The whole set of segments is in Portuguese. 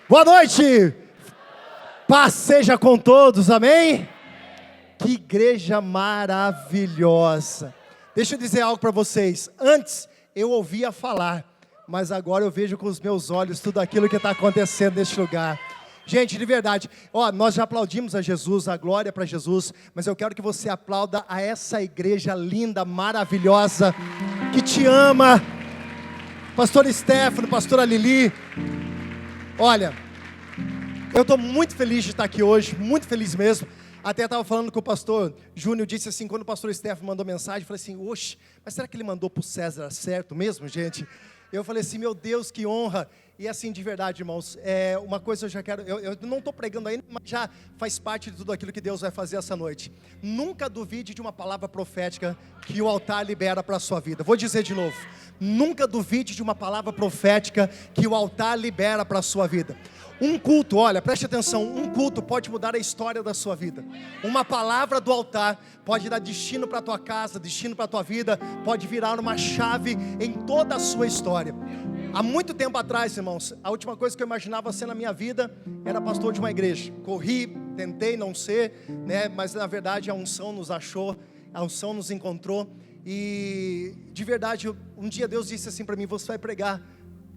Boa noite, paz seja com todos, amém? Que igreja maravilhosa. Deixa eu dizer algo para vocês. Antes eu ouvia falar, mas agora eu vejo com os meus olhos tudo aquilo que está acontecendo neste lugar. Gente, de verdade, nós já aplaudimos a Jesus, a glória para Jesus, mas eu quero que você aplauda a essa igreja linda, maravilhosa, que te ama. Pastor Stefano, pastora Lili. Olha, eu estou muito feliz de estar aqui hoje, muito feliz mesmo. Até estava falando com o pastor Júnior, disse assim, quando o pastor Stefano mandou mensagem, eu falei assim, oxe, mas será que ele mandou para o César certo mesmo, gente? Eu falei assim, meu Deus, que honra. E assim, de verdade, irmãos, uma coisa eu já quero, eu não estou pregando ainda, mas já faz parte de tudo aquilo que Deus vai fazer essa noite. Nunca duvide de uma palavra profética que o altar libera para a sua vida. Vou dizer de novo, nunca duvide de uma palavra profética que o altar libera para a sua vida. Um culto, olha, preste atenção, um culto pode mudar a história da sua vida. Uma palavra do altar pode dar destino para a tua casa, destino para a tua vida, pode virar uma chave em toda a sua história. Há muito tempo atrás, irmãos, a última coisa que eu imaginava ser na minha vida era pastor de uma igreja. Corri, tentei não ser, né? Mas na verdade a unção nos achou, a unção nos encontrou. E de verdade, um dia Deus disse assim para mim, você vai pregar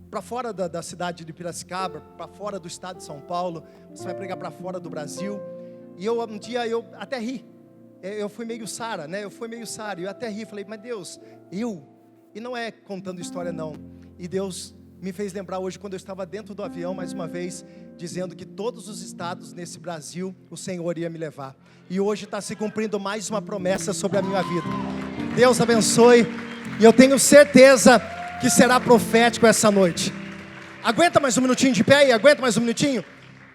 para fora da cidade de Piracicaba, para fora do estado de São Paulo, você vai pregar para fora do Brasil. E um dia eu até ri, eu fui meio Sara, né? Eu até ri, falei, mas Deus, e não é contando história não. E Deus me fez lembrar hoje, quando eu estava dentro do avião, mais uma vez, dizendo que todos os estados nesse Brasil, o Senhor ia me levar. E hoje está se cumprindo mais uma promessa sobre a minha vida. Deus abençoe, e eu tenho certeza que será profético essa noite. Aguenta mais um minutinho de pé aí, aguenta mais um minutinho.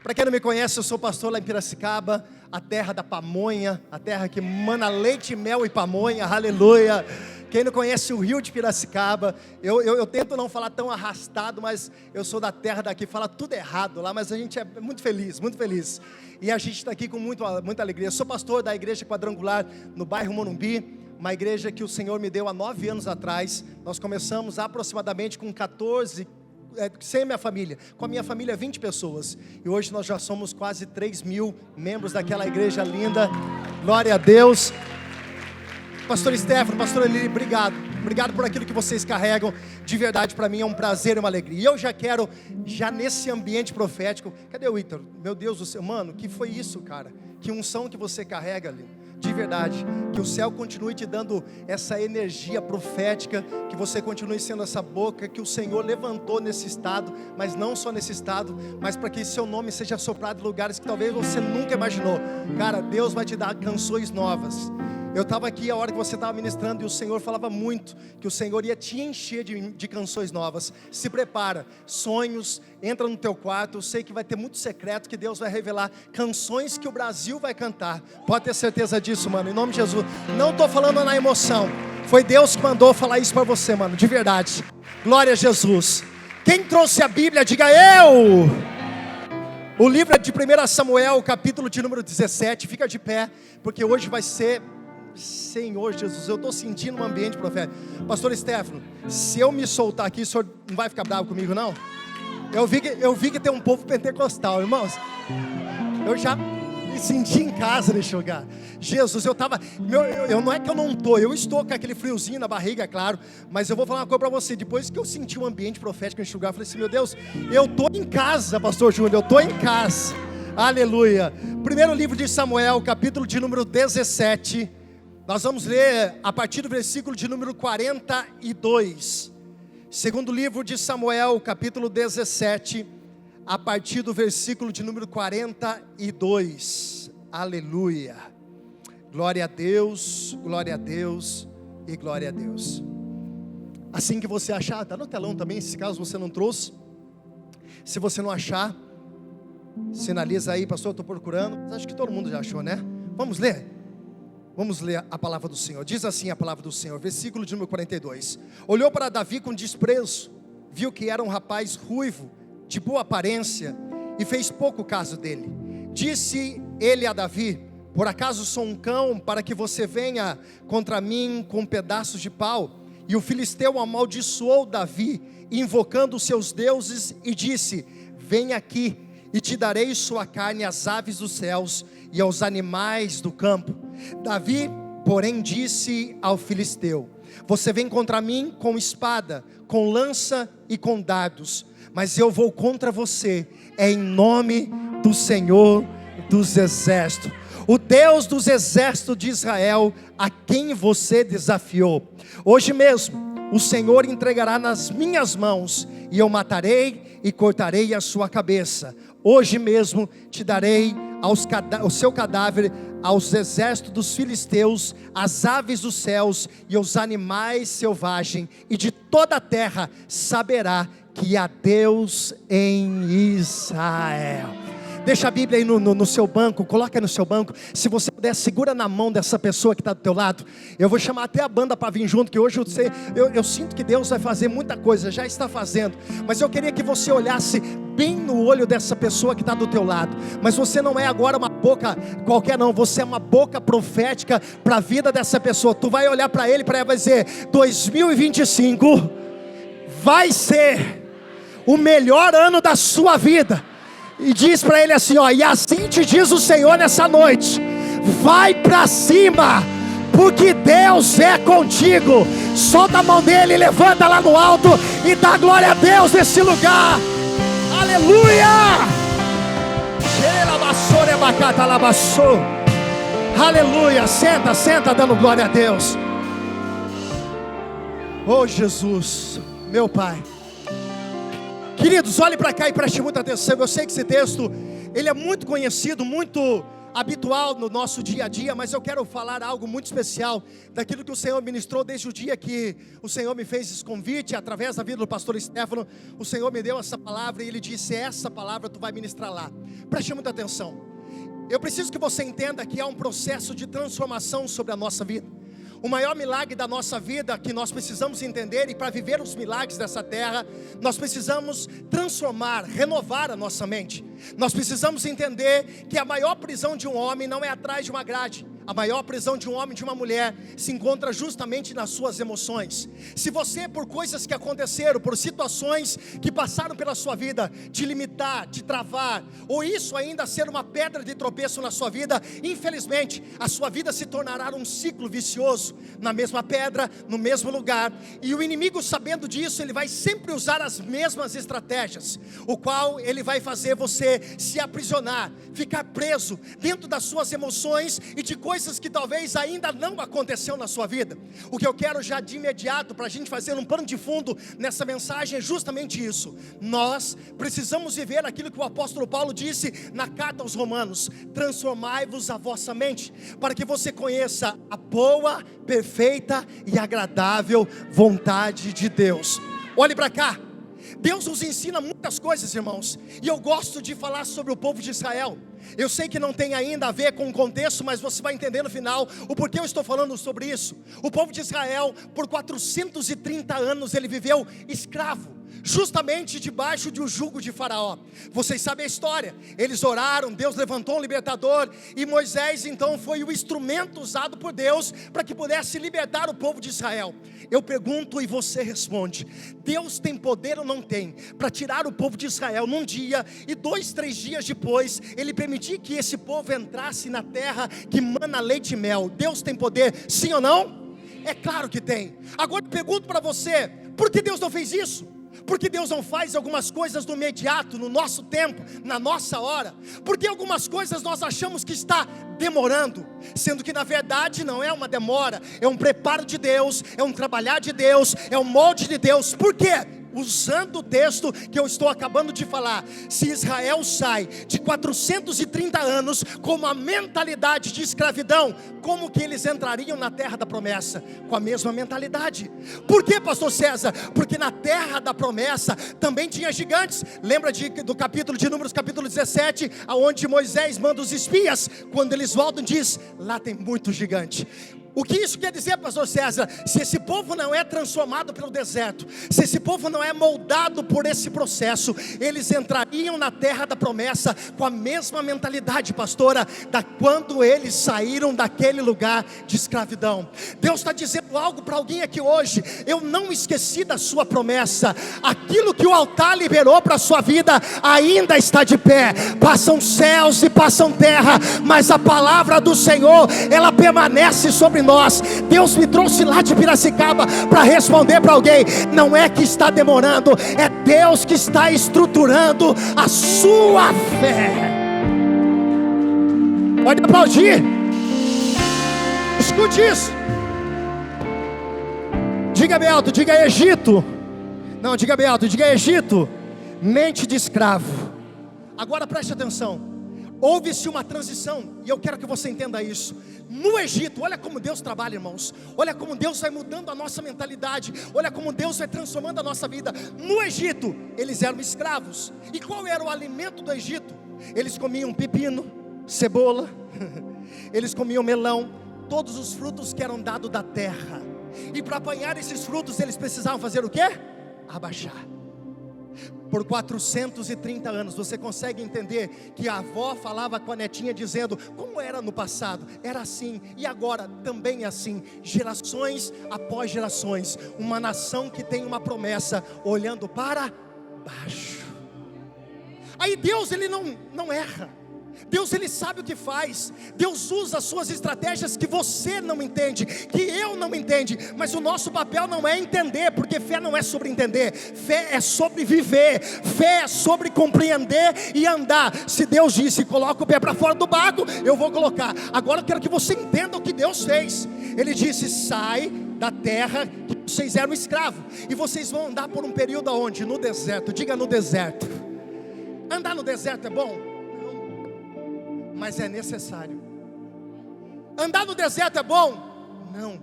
Para quem não me conhece, eu sou pastor lá em Piracicaba, a terra da pamonha, a terra que mana leite, mel e pamonha, aleluia. Quem não conhece o rio de Piracicaba, eu tento não falar tão arrastado, mas eu sou da terra daqui, fala tudo errado lá, mas a gente é muito feliz, muito feliz. E a gente está aqui com muita alegria. Eu sou pastor da igreja quadrangular no bairro Morumbi, uma igreja que o Senhor me deu há 9 anos atrás. Nós começamos aproximadamente com 14, sem a minha família, com a minha família 20 pessoas, e hoje nós já somos quase 3.000 membros daquela igreja linda, glória a Deus. Pastor Stefano, pastora Lili, obrigado por aquilo que vocês carregam, de verdade para mim é um prazer e uma alegria. E eu já quero, nesse ambiente profético, cadê o Ícaro? Meu Deus do céu, mano, que foi isso, cara? Que unção que você carrega ali, de verdade, que o céu continue te dando essa energia profética, que você continue sendo essa boca que o Senhor levantou nesse estado, mas não só nesse estado, mas para que seu nome seja soprado em lugares que talvez você nunca imaginou. Cara, Deus vai te dar canções novas. Eu estava aqui a hora que você estava ministrando e o Senhor falava muito que o Senhor ia te encher de canções novas. Se prepara, sonhos, entra no teu quarto, eu sei que vai ter muito secreto que Deus vai revelar, canções que o Brasil vai cantar. Pode ter certeza disso, mano, em nome de Jesus. Não estou falando na emoção, foi Deus que mandou falar isso para você, mano, de verdade. Glória a Jesus. Quem trouxe a Bíblia, diga eu. O livro é de 1 Samuel, capítulo de número 17, fica de pé, porque hoje vai ser... Senhor Jesus, eu estou sentindo um ambiente profético. Pastor Stefano, se eu me soltar aqui, o senhor não vai ficar bravo comigo não? Eu vi que tem um povo pentecostal, irmãos. Eu já me senti em casa nesse lugar. Jesus, eu não é que eu não estou, eu estou com aquele friozinho na barriga, é claro. Mas eu vou falar uma coisa para você. Depois que eu senti um ambiente profético nesse lugar, eu falei assim, meu Deus, eu estou em casa, pastor Júnior, eu estou em casa. Aleluia. Primeiro livro de Samuel, capítulo de número 17. Nós vamos ler a partir do versículo de número 42. Segundo livro de Samuel, capítulo 17, a partir do versículo de número 42. Aleluia. Glória a Deus, glória a Deus e glória a Deus. Assim que você achar, está no telão também, se caso você não trouxe. Se você não achar, sinaliza aí, pastor, eu estou procurando. Acho que todo mundo já achou, né? Vamos ler? Vamos ler a palavra do Senhor. Diz assim a palavra do Senhor, versículo de número 42. Olhou para Davi com desprezo, viu que era um rapaz ruivo, de boa aparência, e fez pouco caso dele. Disse ele a Davi, por acaso sou um cão para que você venha contra mim com pedaços de pau? E o filisteu amaldiçoou Davi, invocando os seus deuses, e disse, vem aqui, e te darei sua carne às aves dos céus e aos animais do campo. Davi, porém, disse ao filisteu: você vem contra mim com espada, com lança e com dardos, mas eu vou contra você, em nome do Senhor dos exércitos, o Deus dos exércitos de Israel, a quem você desafiou. Hoje mesmo o Senhor entregará nas minhas mãos, e eu matarei e cortarei a sua cabeça. Hoje mesmo te darei o seu cadáver aos exércitos dos filisteus, às aves dos céus e aos animais selvagens, e de toda a terra saberá que há Deus em Israel. Deixa a Bíblia aí no seu banco, coloca aí no seu banco. Se você puder, segura na mão dessa pessoa que está do teu lado. Eu vou chamar até a banda para vir junto, que hoje eu sinto que Deus vai fazer muita coisa, já está fazendo. Mas eu queria que você olhasse bem no olho dessa pessoa que está do teu lado. Mas você não é agora uma boca qualquer não, você é uma boca profética para a vida dessa pessoa. Tu vai olhar para ele, para ela, vai dizer: 2025 vai ser o melhor ano da sua vida. E diz para ele assim, ó: e assim te diz o Senhor nessa noite: vai para cima, porque Deus é contigo. Solta a mão dele, levanta lá no alto e dá glória a Deus nesse lugar. Aleluia! Aleluia! Senta dando glória a Deus. Oh Jesus, meu Pai. Queridos, olhe para cá e preste muita atenção. Eu sei que esse texto, ele é muito conhecido, muito habitual no nosso dia a dia, mas eu quero falar algo muito especial daquilo que o Senhor ministrou desde o dia que o Senhor me fez esse convite, através da vida do pastor Stefano. O Senhor me deu essa palavra e Ele disse: essa palavra tu vai ministrar lá. Preste muita atenção. Eu preciso que você entenda que há um processo de transformação sobre a nossa vida. O maior milagre da nossa vida que nós precisamos entender, e para viver os milagres dessa terra, nós precisamos transformar, renovar a nossa mente. Nós precisamos entender que a maior prisão de um homem não é atrás de uma grade. A maior prisão de um homem e de uma mulher se encontra justamente nas suas emoções. Se você, por coisas que aconteceram, por situações que passaram pela sua vida, te limitar, te travar, ou isso ainda ser uma pedra de tropeço na sua vida, infelizmente, a sua vida se tornará um ciclo vicioso, na mesma pedra, no mesmo lugar. E o inimigo, sabendo disso, ele vai sempre usar as mesmas estratégias, o qual ele vai fazer você se aprisionar, ficar preso dentro das suas emoções e de coisas que talvez ainda não aconteceu na sua vida. O que eu quero já de imediato, para a gente fazer um pano de fundo nessa mensagem, é justamente isso. Nós precisamos viver aquilo que o apóstolo Paulo disse na carta aos Romanos: transformai-vos a vossa mente, para que você conheça a boa, perfeita e agradável vontade de Deus. Olhe para cá. Deus nos ensina muitas coisas, irmãos, e eu gosto de falar sobre o povo de Israel. Eu sei que não tem ainda a ver com o contexto, mas você vai entender no final o porquê eu estou falando sobre isso. O povo de Israel, por 430 anos, ele viveu escravo, justamente debaixo de um jugo de Faraó. Vocês sabem a história. Eles oraram, Deus levantou um libertador, e Moisés então foi o instrumento usado por Deus para que pudesse libertar o povo de Israel. Eu pergunto e você responde: Deus tem poder ou não tem para tirar o povo de Israel num dia, e 2, 3 dias depois Ele permitir que esse povo entrasse na terra que mana leite e mel? Deus tem poder, sim ou não? É claro que tem. Agora eu pergunto para você: por que Deus não fez isso? Porque Deus não faz algumas coisas no imediato, no nosso tempo, na nossa hora? Porque algumas coisas nós achamos que está demorando, sendo que na verdade não é uma demora, é um preparo de Deus, é um trabalhar de Deus, é um molde de Deus. Por quê? Usando o texto que eu estou acabando de falar, se Israel sai de 430 anos com uma mentalidade de escravidão, como que eles entrariam na terra da promessa? Com a mesma mentalidade. Por que, pastor César? Porque na terra da promessa também tinha gigantes. Lembra do capítulo de Números, capítulo 17, aonde Moisés manda os espias, quando eles voltam, diz: lá tem muito gigante. O que isso quer dizer, pastor César? Se esse povo não é transformado pelo deserto, se esse povo não é moldado por esse processo, eles entrariam na terra da promessa com a mesma mentalidade, pastora, da quando eles saíram daquele lugar de escravidão. Deus está dizendo algo para alguém aqui hoje: eu não esqueci da sua promessa, aquilo que o altar liberou para a sua vida ainda está de pé. Passam céus e passam terra, mas a palavra do Senhor, ela permanece sobre nós. Deus me trouxe lá de Piracicaba para responder para alguém: não é que está demorando, é Deus que está estruturando a sua fé. Pode aplaudir. Escute isso. Diga bem alto, diga Egito. Não, diga bem alto, diga Egito, mente de escravo. Agora preste atenção. Houve-se uma transição, e eu quero que você entenda isso. No Egito, olha como Deus trabalha, irmãos. Olha como Deus vai mudando a nossa mentalidade. Olha como Deus vai transformando a nossa vida. No Egito, eles eram escravos. E qual era o alimento do Egito? Eles comiam pepino, cebola, eles comiam melão, todos os frutos que eram dados da terra. E para apanhar esses frutos, eles precisavam fazer o quê? Abaixar. Por 430 anos, você consegue entender que a avó falava com a netinha dizendo: como era no passado, era assim, e agora também é assim, gerações após gerações, uma nação que tem uma promessa, olhando para baixo. Aí Deus, ele não erra. Deus, ele sabe o que faz. Deus usa as suas estratégias que você não entende, que eu não entende. Mas o nosso papel não é entender, porque fé não é sobre entender, fé é sobre viver, fé é sobre compreender e andar. Se Deus disse: coloca o pé para fora do barco, eu vou colocar. Agora eu quero que você entenda o que Deus fez. Ele disse: sai da terra que vocês eram escravos, e vocês vão andar por um período aonde? No deserto. Diga: no deserto. Andar no deserto é bom? Mas é necessário. Andar no deserto é bom? Não,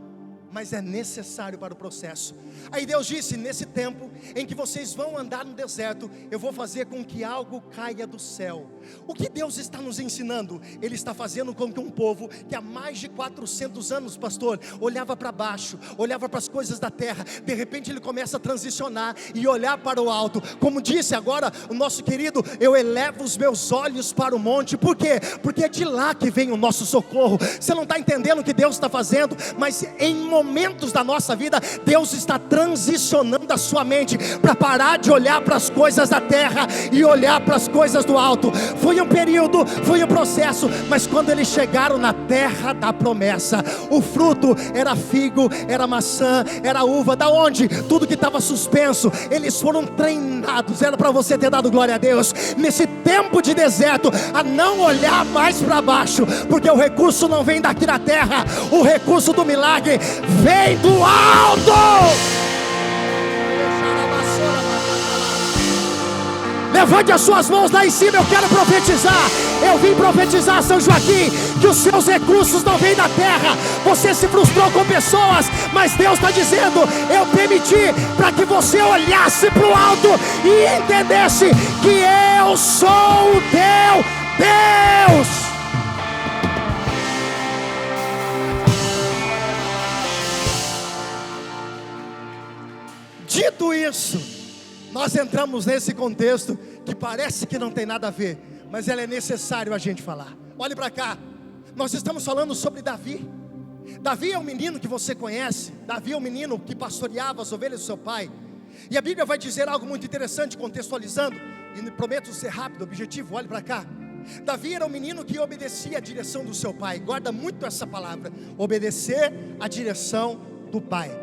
mas é necessário para o processo. Aí Deus disse: nesse tempo em que vocês vão andar no deserto, eu vou fazer com que algo caia do céu. O que Deus está nos ensinando? Ele está fazendo com que um povo que há mais de 400 anos, pastor, olhava para baixo, olhava para as coisas da terra, de repente ele começa a transicionar e olhar para o alto. Como disse agora o nosso querido: eu elevo os meus olhos para o monte. Por quê? Porque é de lá que vem o nosso socorro. Você não está entendendo o que Deus está fazendo, mas em momentos da nossa vida, Deus está transicionando a sua mente para parar de olhar para as coisas da terra e olhar para as coisas do alto. Foi um período, foi um processo, mas quando eles chegaram na terra da promessa, o fruto era figo, era maçã, era uva. Da onde? Tudo que estava suspenso, eles foram treinados. Era para você ter dado glória a Deus nesse tempo de deserto, a não olhar mais para baixo, porque o recurso não vem daqui da terra, o recurso do milagre vem do alto. Levante as suas mãos lá em cima. Eu quero profetizar. Eu vim profetizar, São Joaquim, que os seus recursos não vêm da terra. Você se frustrou com pessoas, mas Deus está dizendo: eu permiti para que você olhasse para o alto e entendesse que eu sou o teu Deus. Dito isso, nós entramos nesse contexto que parece que não tem nada a ver, mas ela é necessário a gente falar. Olhe para cá. Nós estamos falando sobre Davi. Davi é um menino que você conhece. Davi é um menino que pastoreava as ovelhas do seu pai. E a Bíblia vai dizer algo muito interessante, contextualizando, e prometo ser rápido, objetivo. Olhe para cá. Davi era um menino que obedecia a direção do seu pai. Guarda muito essa palavra: obedecer a direção do pai.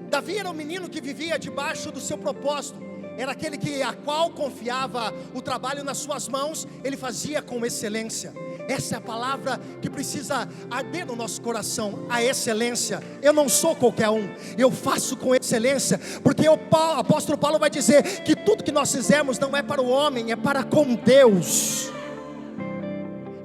Davi era um menino que vivia debaixo do seu propósito. Era aquele a qual confiava o trabalho nas suas mãos, ele fazia com excelência. Essa é a palavra que precisa arder no nosso coração: a excelência. Eu não sou qualquer um, eu faço com excelência, porque o apóstolo Paulo vai dizer que tudo que nós fizemos não é para o homem, é para com Deus.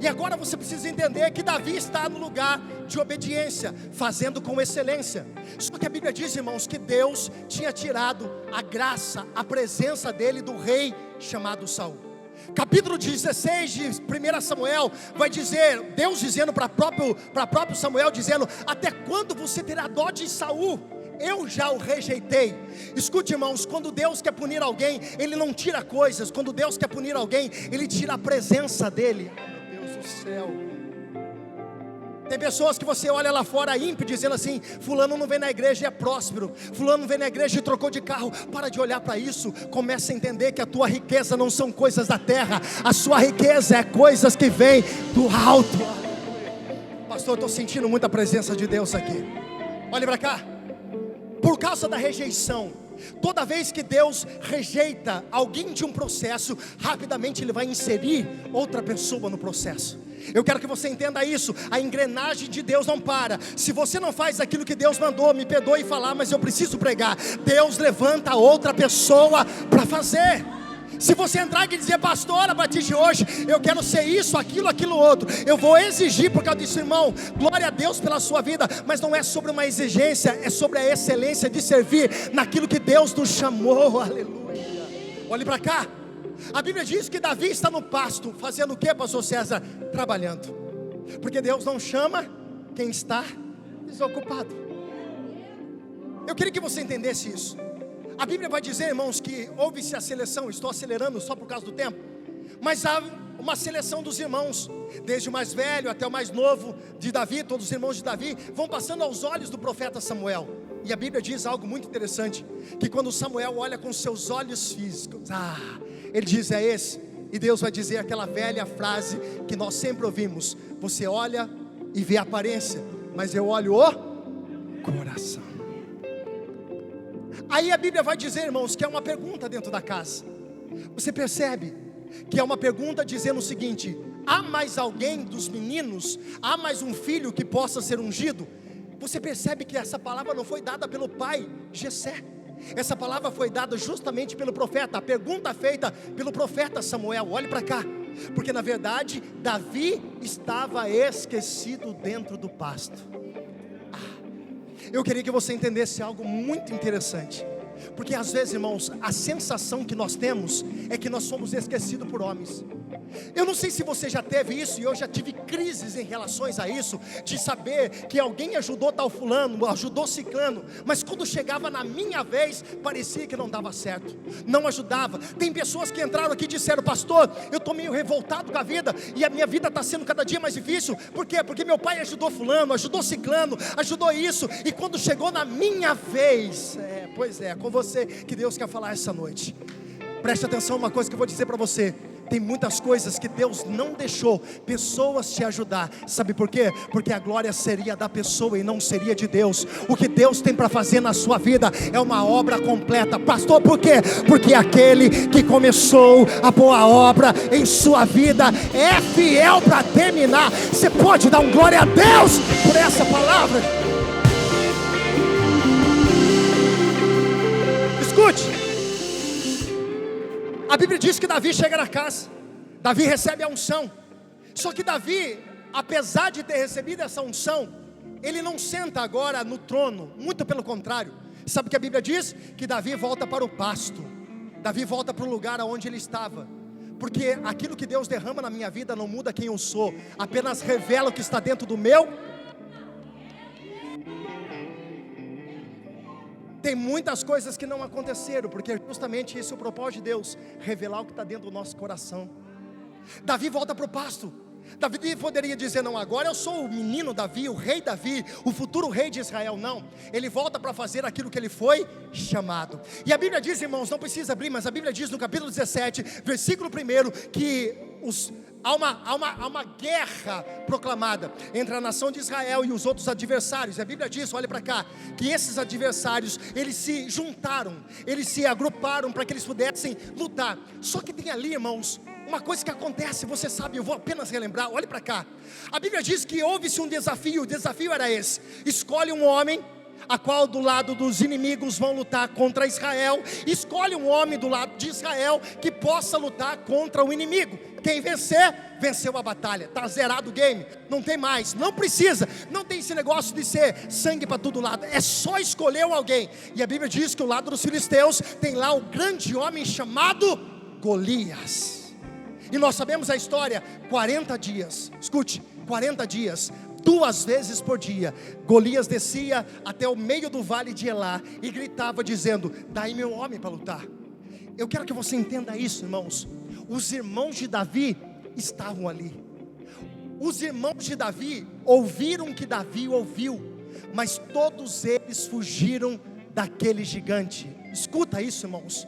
E agora você precisa entender que Davi está no lugar de obediência, fazendo com excelência. Só que a Bíblia diz, irmãos, que Deus tinha tirado a graça, a presença dele do rei chamado Saul. Capítulo 16 de 1 Samuel vai dizer, Deus dizendo para próprio Samuel, dizendo: até quando você terá dó de Saul? Eu já o rejeitei. Escute, irmãos, quando Deus quer punir alguém, Ele não tira coisas. Quando Deus quer punir alguém, Ele tira a presença dEle. Oh, meu Deus do céu. Tem pessoas que você olha lá fora ímpio, dizendo assim: fulano não vem na igreja e é próspero, fulano não vem na igreja e trocou de carro. Para de olhar para isso, começa a entender que a tua riqueza não são coisas da terra, a sua riqueza é coisas que vêm do alto. Pastor, eu estou sentindo muita presença de Deus aqui. Olha para cá. Por causa da rejeição, toda vez que Deus rejeita alguém de um processo, rapidamente Ele vai inserir outra pessoa no processo. Eu quero que você entenda isso. A engrenagem de Deus não para. Se você não faz aquilo que Deus mandou, me perdoe falar, mas eu preciso pregar, Deus levanta outra pessoa para fazer. Se você entrar e dizer: pastor, a partir de hoje eu quero ser isso, aquilo outro, eu vou exigir por causa disso, irmão. Glória a Deus pela sua vida, mas não é sobre uma exigência, é sobre a excelência de servir naquilo que Deus nos chamou. Aleluia. Olhe para cá. A Bíblia diz que Davi está no pasto, fazendo o que, pastor César? Trabalhando. Porque Deus não chama quem está desocupado. Eu queria que você entendesse isso. A Bíblia vai dizer, irmãos, que houve-se a seleção. Estou acelerando só por causa do tempo, mas há uma seleção dos irmãos, desde o mais velho até o mais novo de Davi. Todos os irmãos de Davi vão passando aos olhos do profeta Samuel. E a Bíblia diz algo muito interessante, que quando Samuel olha com seus olhos físicos, ele diz: é esse. E Deus vai dizer aquela velha frase que nós sempre ouvimos: você olha e vê a aparência, mas eu olho o coração. Aí a Bíblia vai dizer, irmãos, que é uma pergunta dentro da casa. Você percebe que é uma pergunta dizendo o seguinte: há mais alguém dos meninos? Há mais um filho que possa ser ungido? Você percebe que essa palavra não foi dada pelo pai Jessé. Essa palavra foi dada justamente pelo profeta. A pergunta feita pelo profeta Samuel. Olhe para cá. Porque na verdade Davi estava esquecido dentro do pasto. Eu queria que você entendesse algo muito interessante. Porque às vezes, irmãos, a sensação que nós temos é que nós somos esquecidos por homens. Eu não sei se você já teve isso, e eu já tive crises em relações a isso, de saber que alguém ajudou tal fulano, ajudou ciclano, mas quando chegava na minha vez, parecia que não dava certo, não ajudava. Tem pessoas que entraram aqui e disseram: pastor, eu estou meio revoltado com a vida, e a minha vida está sendo cada dia mais difícil. Por quê? Porque meu pai ajudou fulano, ajudou ciclano, ajudou isso, e quando chegou na minha vez, pois é com você que Deus quer falar essa noite. Preste atenção, uma coisa que eu vou dizer para você: tem muitas coisas que Deus não deixou pessoas te ajudar. Sabe por quê? Porque a glória seria da pessoa e não seria de Deus. O que Deus tem para fazer na sua vida é uma obra completa. Pastor, por quê? Porque aquele que começou a boa obra em sua vida é fiel para terminar. Você pode dar um glória a Deus por essa palavra? Escute. A Bíblia diz que Davi chega na casa, Davi recebe a unção. Só que Davi, apesar de ter recebido essa unção, ele não senta agora no trono, muito pelo contrário. Sabe o que a Bíblia diz? Que Davi volta para o pasto, Davi volta para o lugar onde ele estava. Porque aquilo que Deus derrama na minha vida não muda quem eu sou, apenas revela o que está dentro do meu. Tem muitas coisas que não aconteceram, porque justamente esse é o propósito de Deus, revelar o que está dentro do nosso coração. Davi volta para o pasto. Davi poderia dizer: não, agora eu sou o menino Davi, o rei Davi, o futuro rei de Israel. Não, ele volta para fazer aquilo que ele foi chamado. E a Bíblia diz, irmãos, não precisa abrir, mas a Bíblia diz no capítulo 17, versículo 1, que há uma guerra proclamada entre a nação de Israel e os outros adversários. A Bíblia diz, olha para cá, que esses adversários, eles se juntaram, eles se agruparam para que eles pudessem lutar. Só que tem ali, irmãos, uma coisa que acontece, você sabe, eu vou apenas relembrar. Olhe para cá. A Bíblia diz que houve-se um desafio. O desafio era esse: escolhe um homem a qual do lado dos inimigos vão lutar contra Israel. Escolhe um homem do lado de Israel que possa lutar contra o inimigo. Quem vencer, venceu a batalha. Está zerado o game, não tem mais, não precisa. Não tem esse negócio de ser sangue para todo lado. É só escolher alguém. E a Bíblia diz que o lado dos filisteus tem lá o grande homem chamado Golias. E nós sabemos a história, 40 dias, escute, 40 dias, 2 vezes por dia, Golias descia até o meio do vale de Elá e gritava dizendo: dai meu homem para lutar. Eu quero que você entenda isso, irmãos. Os irmãos de Davi estavam ali. Os irmãos de Davi ouviram o que Davi ouviu, mas todos eles fugiram daquele gigante. Escuta isso, irmãos.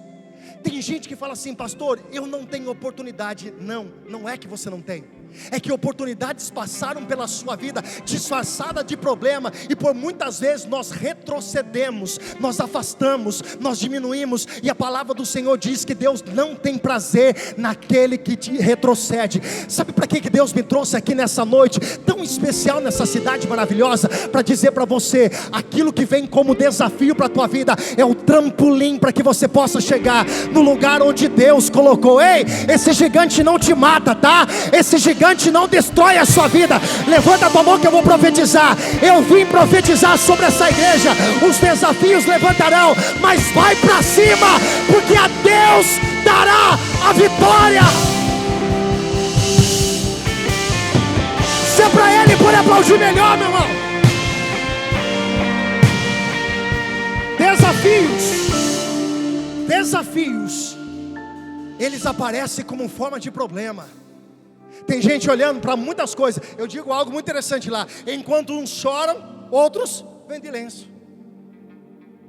Tem gente que fala assim: pastor, eu não tenho oportunidade. Não, não é que você não tem. É que oportunidades passaram pela sua vida, disfarçada de problema, e por muitas vezes nós retrocedemos, nós afastamos, nós diminuímos, e a palavra do Senhor diz que Deus não tem prazer naquele que te retrocede. Sabe para que Deus me trouxe aqui nessa noite, tão especial, nessa cidade maravilhosa? Para dizer para você, aquilo que vem como desafio para a tua vida, é o trampolim para que você possa chegar no lugar onde Deus colocou. Ei, esse gigante não te mata, tá? Esse gigante não destrói a sua vida. Levanta a tua mão que eu vou profetizar. Eu vim profetizar sobre essa igreja. Os desafios levantarão, mas vai para cima, porque a Deus dará a vitória. Se é para Ele, pode aplaudir melhor, meu irmão. Desafios, eles aparecem como forma de problema. Tem gente olhando para muitas coisas. Eu digo algo muito interessante lá: enquanto uns choram, outros vendem lenço.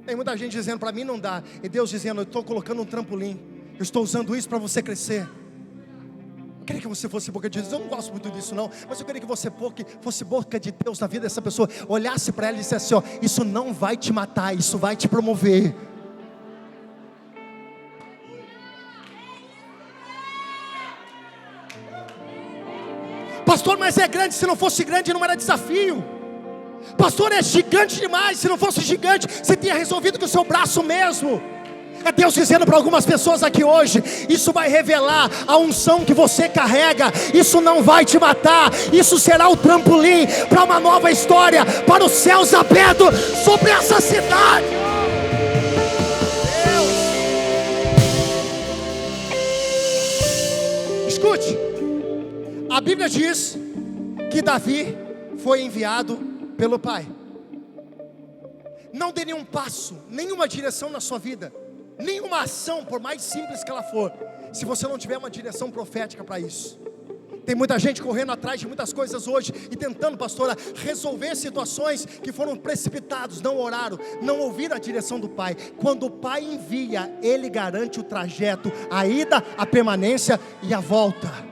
Tem muita gente dizendo: para mim não dá. E Deus dizendo: eu estou colocando um trampolim, eu estou usando isso para você crescer. Eu queria que você fosse boca de Deus. Eu não gosto muito disso não, mas eu queria que você fosse boca de Deus na vida dessa pessoa. Olhasse para ela e dissesse assim: ó, isso não vai te matar, isso vai te promover. Pastor, mas é grande. Se não fosse grande não era desafio. Pastor, é gigante demais. Se não fosse gigante, você tinha resolvido com o seu braço mesmo. É Deus dizendo para algumas pessoas aqui hoje: isso vai revelar a unção que você carrega. Isso não vai te matar. Isso será o trampolim para uma nova história, para os céus abertos sobre essa cidade. Deus. Escute. A Bíblia diz que Davi foi enviado pelo Pai. Não dê nenhum passo, nenhuma direção na sua vida, nenhuma ação, por mais simples que ela for, se você não tiver uma direção profética para isso. Tem muita gente correndo atrás de muitas coisas hoje e tentando, pastora, resolver situações que foram precipitados, não oraram, não ouviram a direção do Pai. Quando o Pai envia, Ele garante o trajeto, a ida, a permanência e a volta.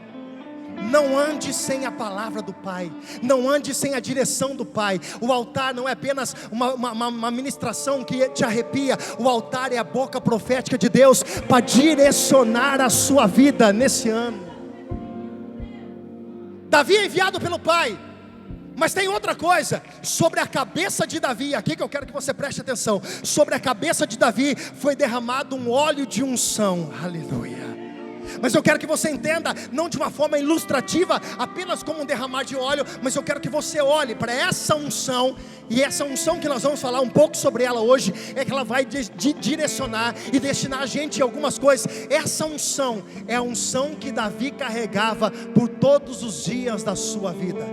Não ande sem a palavra do Pai, não ande sem a direção do Pai. O altar não é apenas uma ministração que te arrepia. O altar é a boca profética de Deus para direcionar a sua vida nesse ano. Davi é enviado pelo Pai, mas tem outra coisa. Sobre a cabeça de Davi, aqui que eu quero que você preste atenção. Sobre a cabeça de Davi foi derramado um óleo de unção. Aleluia. Mas eu quero que você entenda, não de uma forma ilustrativa, apenas como um derramar de óleo, mas eu quero que você olhe para essa unção. E essa unção que nós vamos falar um pouco sobre ela hoje, é que ela vai direcionar e destinar a gente em algumas coisas. Essa unção é a unção que Davi carregava por todos os dias da sua vida.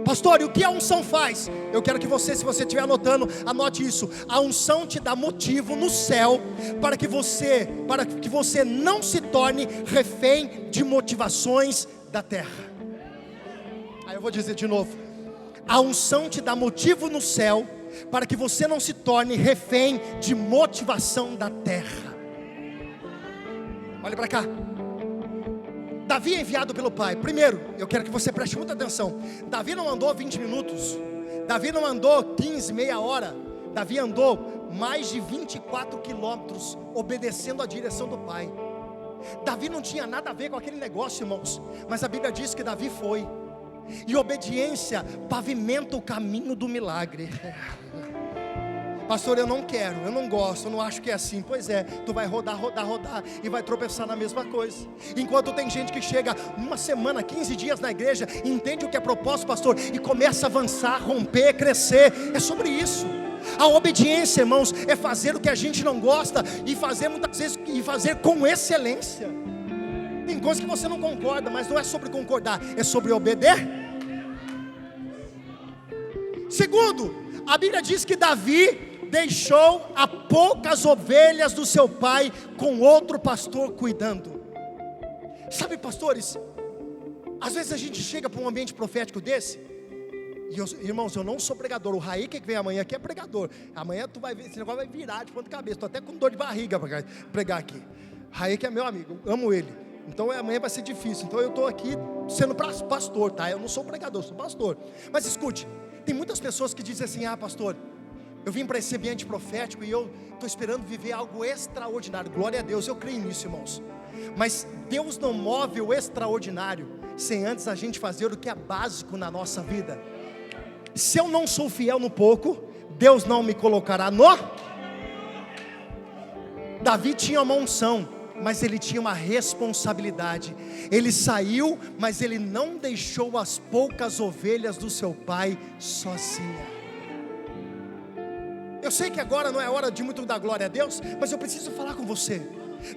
Pastor, e o que a unção faz? Eu quero que você, se você estiver anotando, anote isso. A unção te dá motivo no céu para que você não se torne refém de motivações da terra. Aí eu vou dizer de novo. A unção te dá motivo no céu para que você não se torne refém de motivação da terra. Olha para cá. Davi é enviado pelo Pai. Primeiro, eu quero que você preste muita atenção. Davi não andou 20 minutos. Davi não andou 15, meia hora. Davi andou mais de 24 quilômetros obedecendo a direção do Pai. Davi não tinha nada a ver com aquele negócio, irmãos, mas a Bíblia diz que Davi foi. E obediência pavimenta o caminho do milagre. Pastor, eu não quero, eu não gosto, eu não acho que é assim. Pois é, tu vai rodar e vai tropeçar na mesma coisa. Enquanto tem gente que chega uma semana, 15 dias na igreja, entende o que é propósito, pastor, e começa a avançar, romper, crescer. É sobre isso. A obediência, irmãos, é fazer o que a gente não gosta e fazer muitas vezes, e fazer com excelência. Tem coisas que você não concorda, mas não é sobre concordar, é sobre obedecer. Segundo, a Bíblia diz que Davi deixou a poucas ovelhas do seu pai com outro pastor cuidando. Sabe, pastores, às vezes a gente chega para um ambiente profético desse, e irmãos, eu não sou pregador. O Raí que vem amanhã aqui é pregador. Amanhã tu vai ver, esse negócio vai virar de ponta cabeça. Estou até com dor de barriga para pregar aqui. Raí que é meu amigo, amo ele. Então amanhã vai ser difícil. Então eu estou aqui sendo pastor, tá? Eu não sou pregador, sou pastor. Mas escute, tem muitas pessoas que dizem assim: ah, pastor, eu vim para esse ambiente profético e eu estou esperando viver algo extraordinário. Glória a Deus, eu creio nisso, irmãos. Mas Deus não move o extraordinário sem antes a gente fazer o que é básico na nossa vida. Se eu não sou fiel no pouco, Deus não me colocará no... Davi tinha uma unção, mas ele tinha uma responsabilidade. Ele saiu, mas ele não deixou as poucas ovelhas do seu pai sozinha. Eu sei que agora não é hora de muito dar glória a Deus, mas eu preciso falar com você.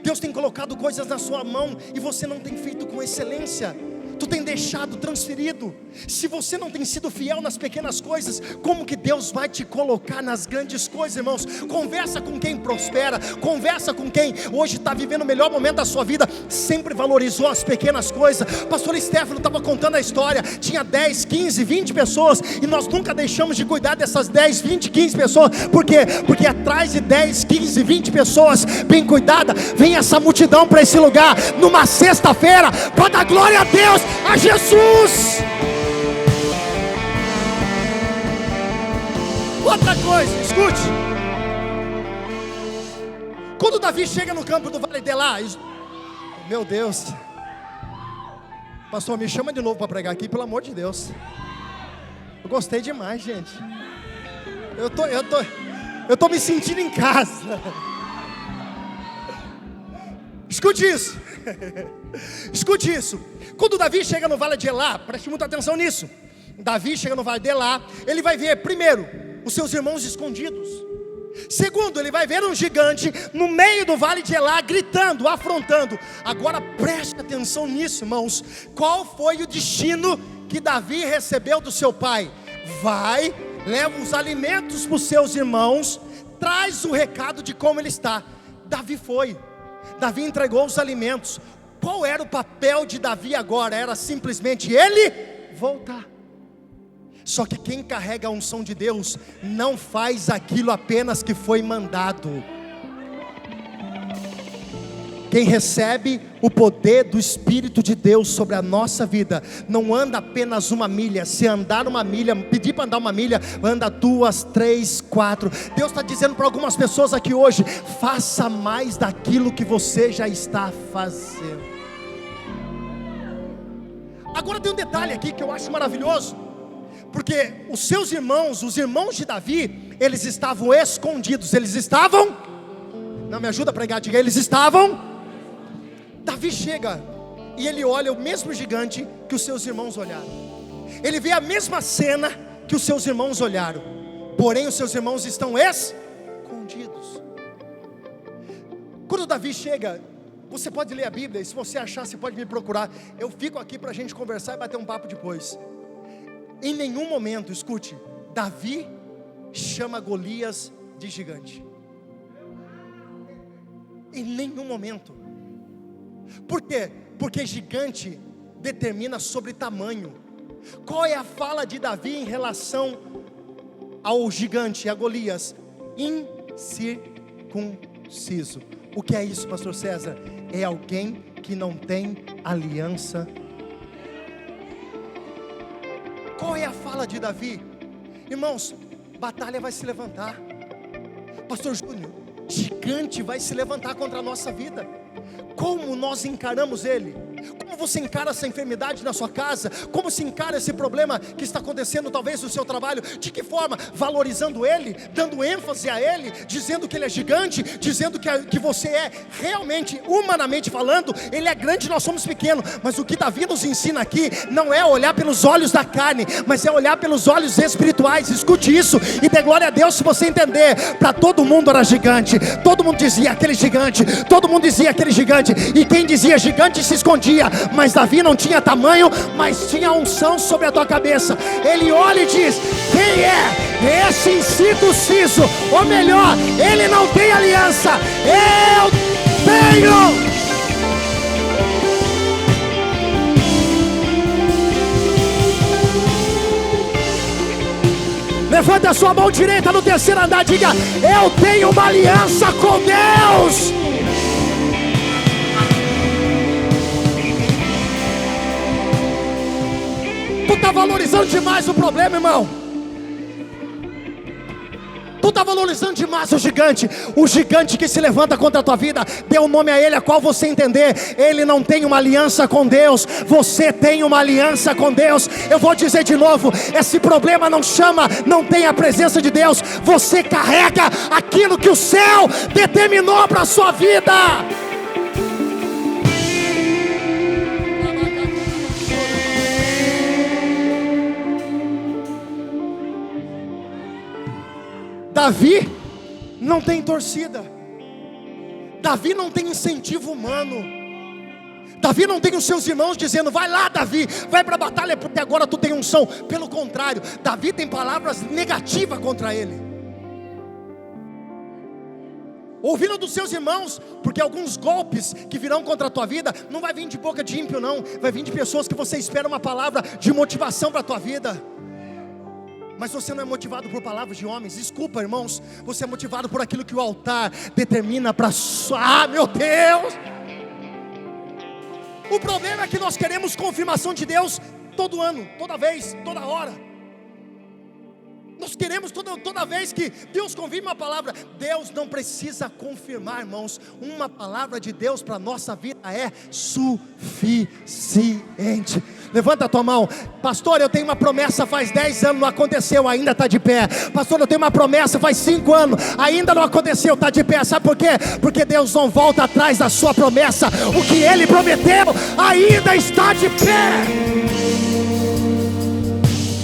Deus tem colocado coisas na sua mão e você não tem feito com excelência. Tu tem deixado transferido. Se você não tem sido fiel nas pequenas coisas, como que Deus vai te colocar nas grandes coisas, irmãos? Conversa com quem prospera, conversa com quem hoje está vivendo o melhor momento da sua vida, sempre valorizou as pequenas coisas. Pastor Stefano estava contando a história, tinha 10, 15, 20 pessoas, e nós nunca deixamos de cuidar dessas 10, 20, 15 pessoas. Por quê? Porque atrás de 10, 15, 20 pessoas bem cuidadas, vem essa multidão para esse lugar, numa sexta-feira, para dar glória a Deus, a Jesus. Outra coisa, escute. Quando Davi chega no campo do Vale de Elá, meu Deus, pastor, me chama de novo para pregar aqui, pelo amor de Deus. Eu gostei demais, gente. Eu tô me sentindo em casa. Escute isso. Escute isso. Quando Davi chega no Vale de Elá, preste muita atenção nisso. Davi chega no Vale de Elá, ele vai ver, primeiro, os seus irmãos escondidos. Segundo, ele vai ver um gigante no meio do Vale de Elá, gritando, afrontando. Agora preste atenção nisso, irmãos. Qual foi o destino que Davi recebeu do seu pai? Vai, leva os alimentos para os seus irmãos, traz o recado de como ele está. Davi foi. Davi entregou os alimentos. Qual era o papel de Davi agora? Era simplesmente ele voltar. Só que quem carrega a unção de Deus não faz aquilo apenas que foi mandado. Quem recebe o poder do Espírito de Deus sobre a nossa vida, não anda apenas uma milha. Se andar uma milha, pedir para andar uma milha, anda 2, 3, 4. Deus está dizendo para algumas pessoas aqui hoje: faça mais daquilo que você já está fazendo. Agora tem um detalhe aqui que eu acho maravilhoso, porque os seus irmãos, os irmãos de Davi, eles estavam escondidos. Eles estavam, não me ajuda a pregar, diga, eles estavam. Davi chega e ele olha o mesmo gigante que os seus irmãos olharam. Ele vê a mesma cena que os seus irmãos olharam, porém os seus irmãos estão escondidos. Quando Davi chega, você pode ler a Bíblia, e se você achar, você pode me procurar. Eu fico aqui para a gente conversar e bater um papo depois. Em nenhum momento, escute, Davi chama Golias de gigante. Em nenhum momento. Por quê? Porque gigante determina sobre tamanho. Qual é a fala de Davi em relação ao gigante, a Golias? Incircunciso. O que é isso, pastor César? É alguém que não tem aliança. Qual é a fala de Davi? Irmãos, batalha vai se levantar. Pastor Júnior, gigante vai se levantar contra a nossa vida. Como nós encaramos ele? Como Como você encara essa enfermidade na sua casa? Como se encara esse problema que está acontecendo talvez no seu trabalho? De que forma? Valorizando ele, dando ênfase a ele, dizendo que ele é gigante, dizendo que você é realmente, humanamente falando, ele é grande, nós somos pequenos. Mas o que Davi nos ensina aqui não é olhar pelos olhos da carne, mas é olhar pelos olhos espirituais. Escute isso e dê glória a Deus se você entender. Para todo mundo era gigante, todo mundo dizia aquele gigante, todo mundo dizia aquele gigante, e quem dizia gigante se escondia. Mas Davi não tinha tamanho, mas tinha unção sobre a tua cabeça. Ele olha e diz: quem é esse incircunciso? Ou melhor, ele não tem aliança, eu tenho. Levanta a sua mão direita no terceiro andar, diga: eu tenho uma aliança com Deus. Tu está valorizando demais o problema, irmão. Tu está valorizando demais o gigante que se levanta contra a tua vida. Dê um nome a ele, a qual você entender. Ele não tem uma aliança com Deus, você tem uma aliança com Deus. Eu vou dizer de novo, esse problema não tem a presença de Deus. Você carrega aquilo que o céu determinou para a sua vida. Davi não tem torcida, Davi não tem incentivo humano, Davi não tem os seus irmãos dizendo: vai lá Davi, vai para a batalha porque agora tu tem unção. Pelo contrário, Davi tem palavras negativas contra ele, ouvindo dos seus irmãos, porque alguns golpes que virão contra a tua vida não vai vir de boca de ímpio não, vai vir de pessoas que você espera uma palavra de motivação para a tua vida. Mas você não é motivado por palavras de homens. Desculpa, irmãos, você é motivado por aquilo que o altar determina para sua... Ah, meu Deus! O problema é que nós queremos confirmação de Deus todo ano, toda vez, toda hora. Nós queremos toda vez que Deus confirma uma palavra. Deus não precisa confirmar, irmãos. Uma palavra de Deus para a nossa vida é suficiente. Levanta a tua mão. Pastor, eu tenho uma promessa faz 10 anos, não aconteceu, ainda está de pé. Pastor, eu tenho uma promessa faz 5 anos, ainda não aconteceu, está de pé. Sabe por quê? Porque Deus não volta atrás da sua promessa. O que Ele prometeu ainda está de pé.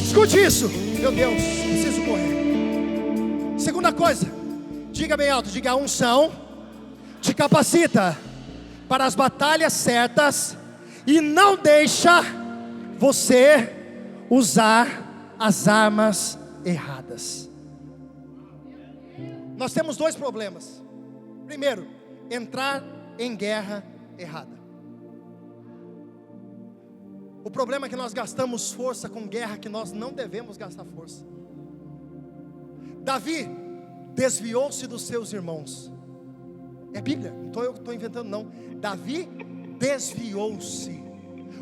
Escute isso. Meu Deus, preciso correr. Segunda coisa, diga bem alto, diga: a unção te capacita para as batalhas certas e não deixa você usar as armas erradas. Nós temos dois problemas. Primeiro, entrar em guerra errada. O problema é que nós gastamos força com guerra que nós não devemos gastar força. Davi desviou-se dos seus irmãos. É Bíblia, não eu estou inventando não. Davi desviou-se.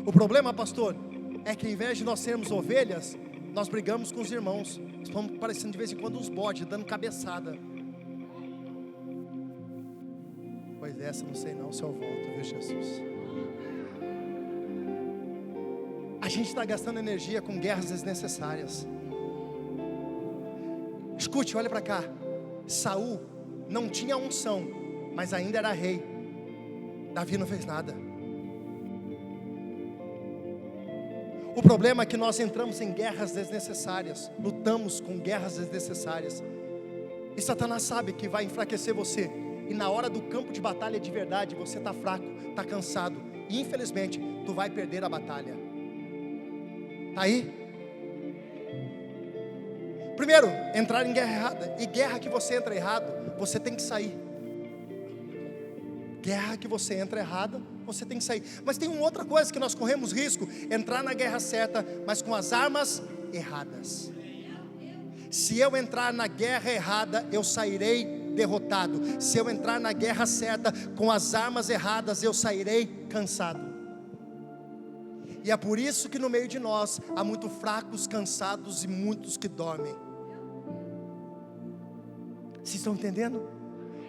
O problema, pastor, é que ao invés de nós sermos ovelhas, nós brigamos com os irmãos. Estamos parecendo de vez em quando uns bodes, dando cabeçada. Pois essa não sei não se eu volto, viu Jesus? A gente está gastando energia com guerras desnecessárias. Escute, olha para cá. Saul não tinha unção, mas ainda era rei. Davi não fez nada. O problema é que nós entramos em guerras desnecessárias, lutamos com guerras desnecessárias, e Satanás sabe que vai enfraquecer você, e na hora do campo de batalha de verdade, você está fraco, está cansado, e infelizmente, tu vai perder a batalha. Está aí? Primeiro, entrar em guerra errada, e guerra que você entra errado, você tem que sair. Guerra que você entra errado, você tem que sair. Mas tem uma outra coisa que nós corremos risco: entrar na guerra certa, mas com as armas erradas. Se eu entrar na guerra errada, eu sairei derrotado. Se eu entrar na guerra certa, com as armas erradas, eu sairei cansado. E é por isso que no meio de nós há muitos fracos, cansados e muitos que dormem. Vocês estão entendendo?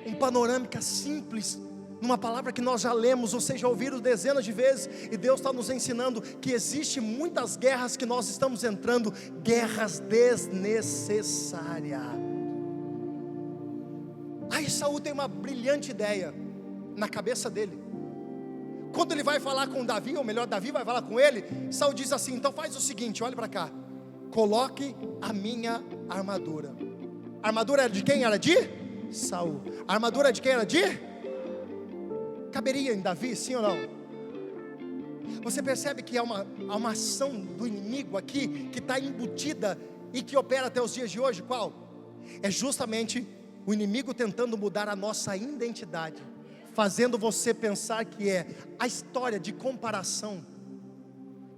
Um panorâmica simples numa palavra que nós já lemos, ou seja, ouviram dezenas de vezes, e Deus está nos ensinando que existe muitas guerras que nós estamos entrando, guerras desnecessárias. Aí Saul tem uma brilhante ideia na cabeça dele. Quando ele vai falar com Davi, ou melhor, Davi vai falar com ele, Saul diz assim: então faz o seguinte, olha para cá, coloque a minha armadura. A armadura era de quem? Era de Saul. A armadura de quem? Era de? Caberia em Davi, sim ou não? Você percebe que há uma ação do inimigo aqui, que está embutida e que opera até os dias de hoje. Qual? É justamente o inimigo tentando mudar a nossa identidade, fazendo você pensar que é a história de comparação.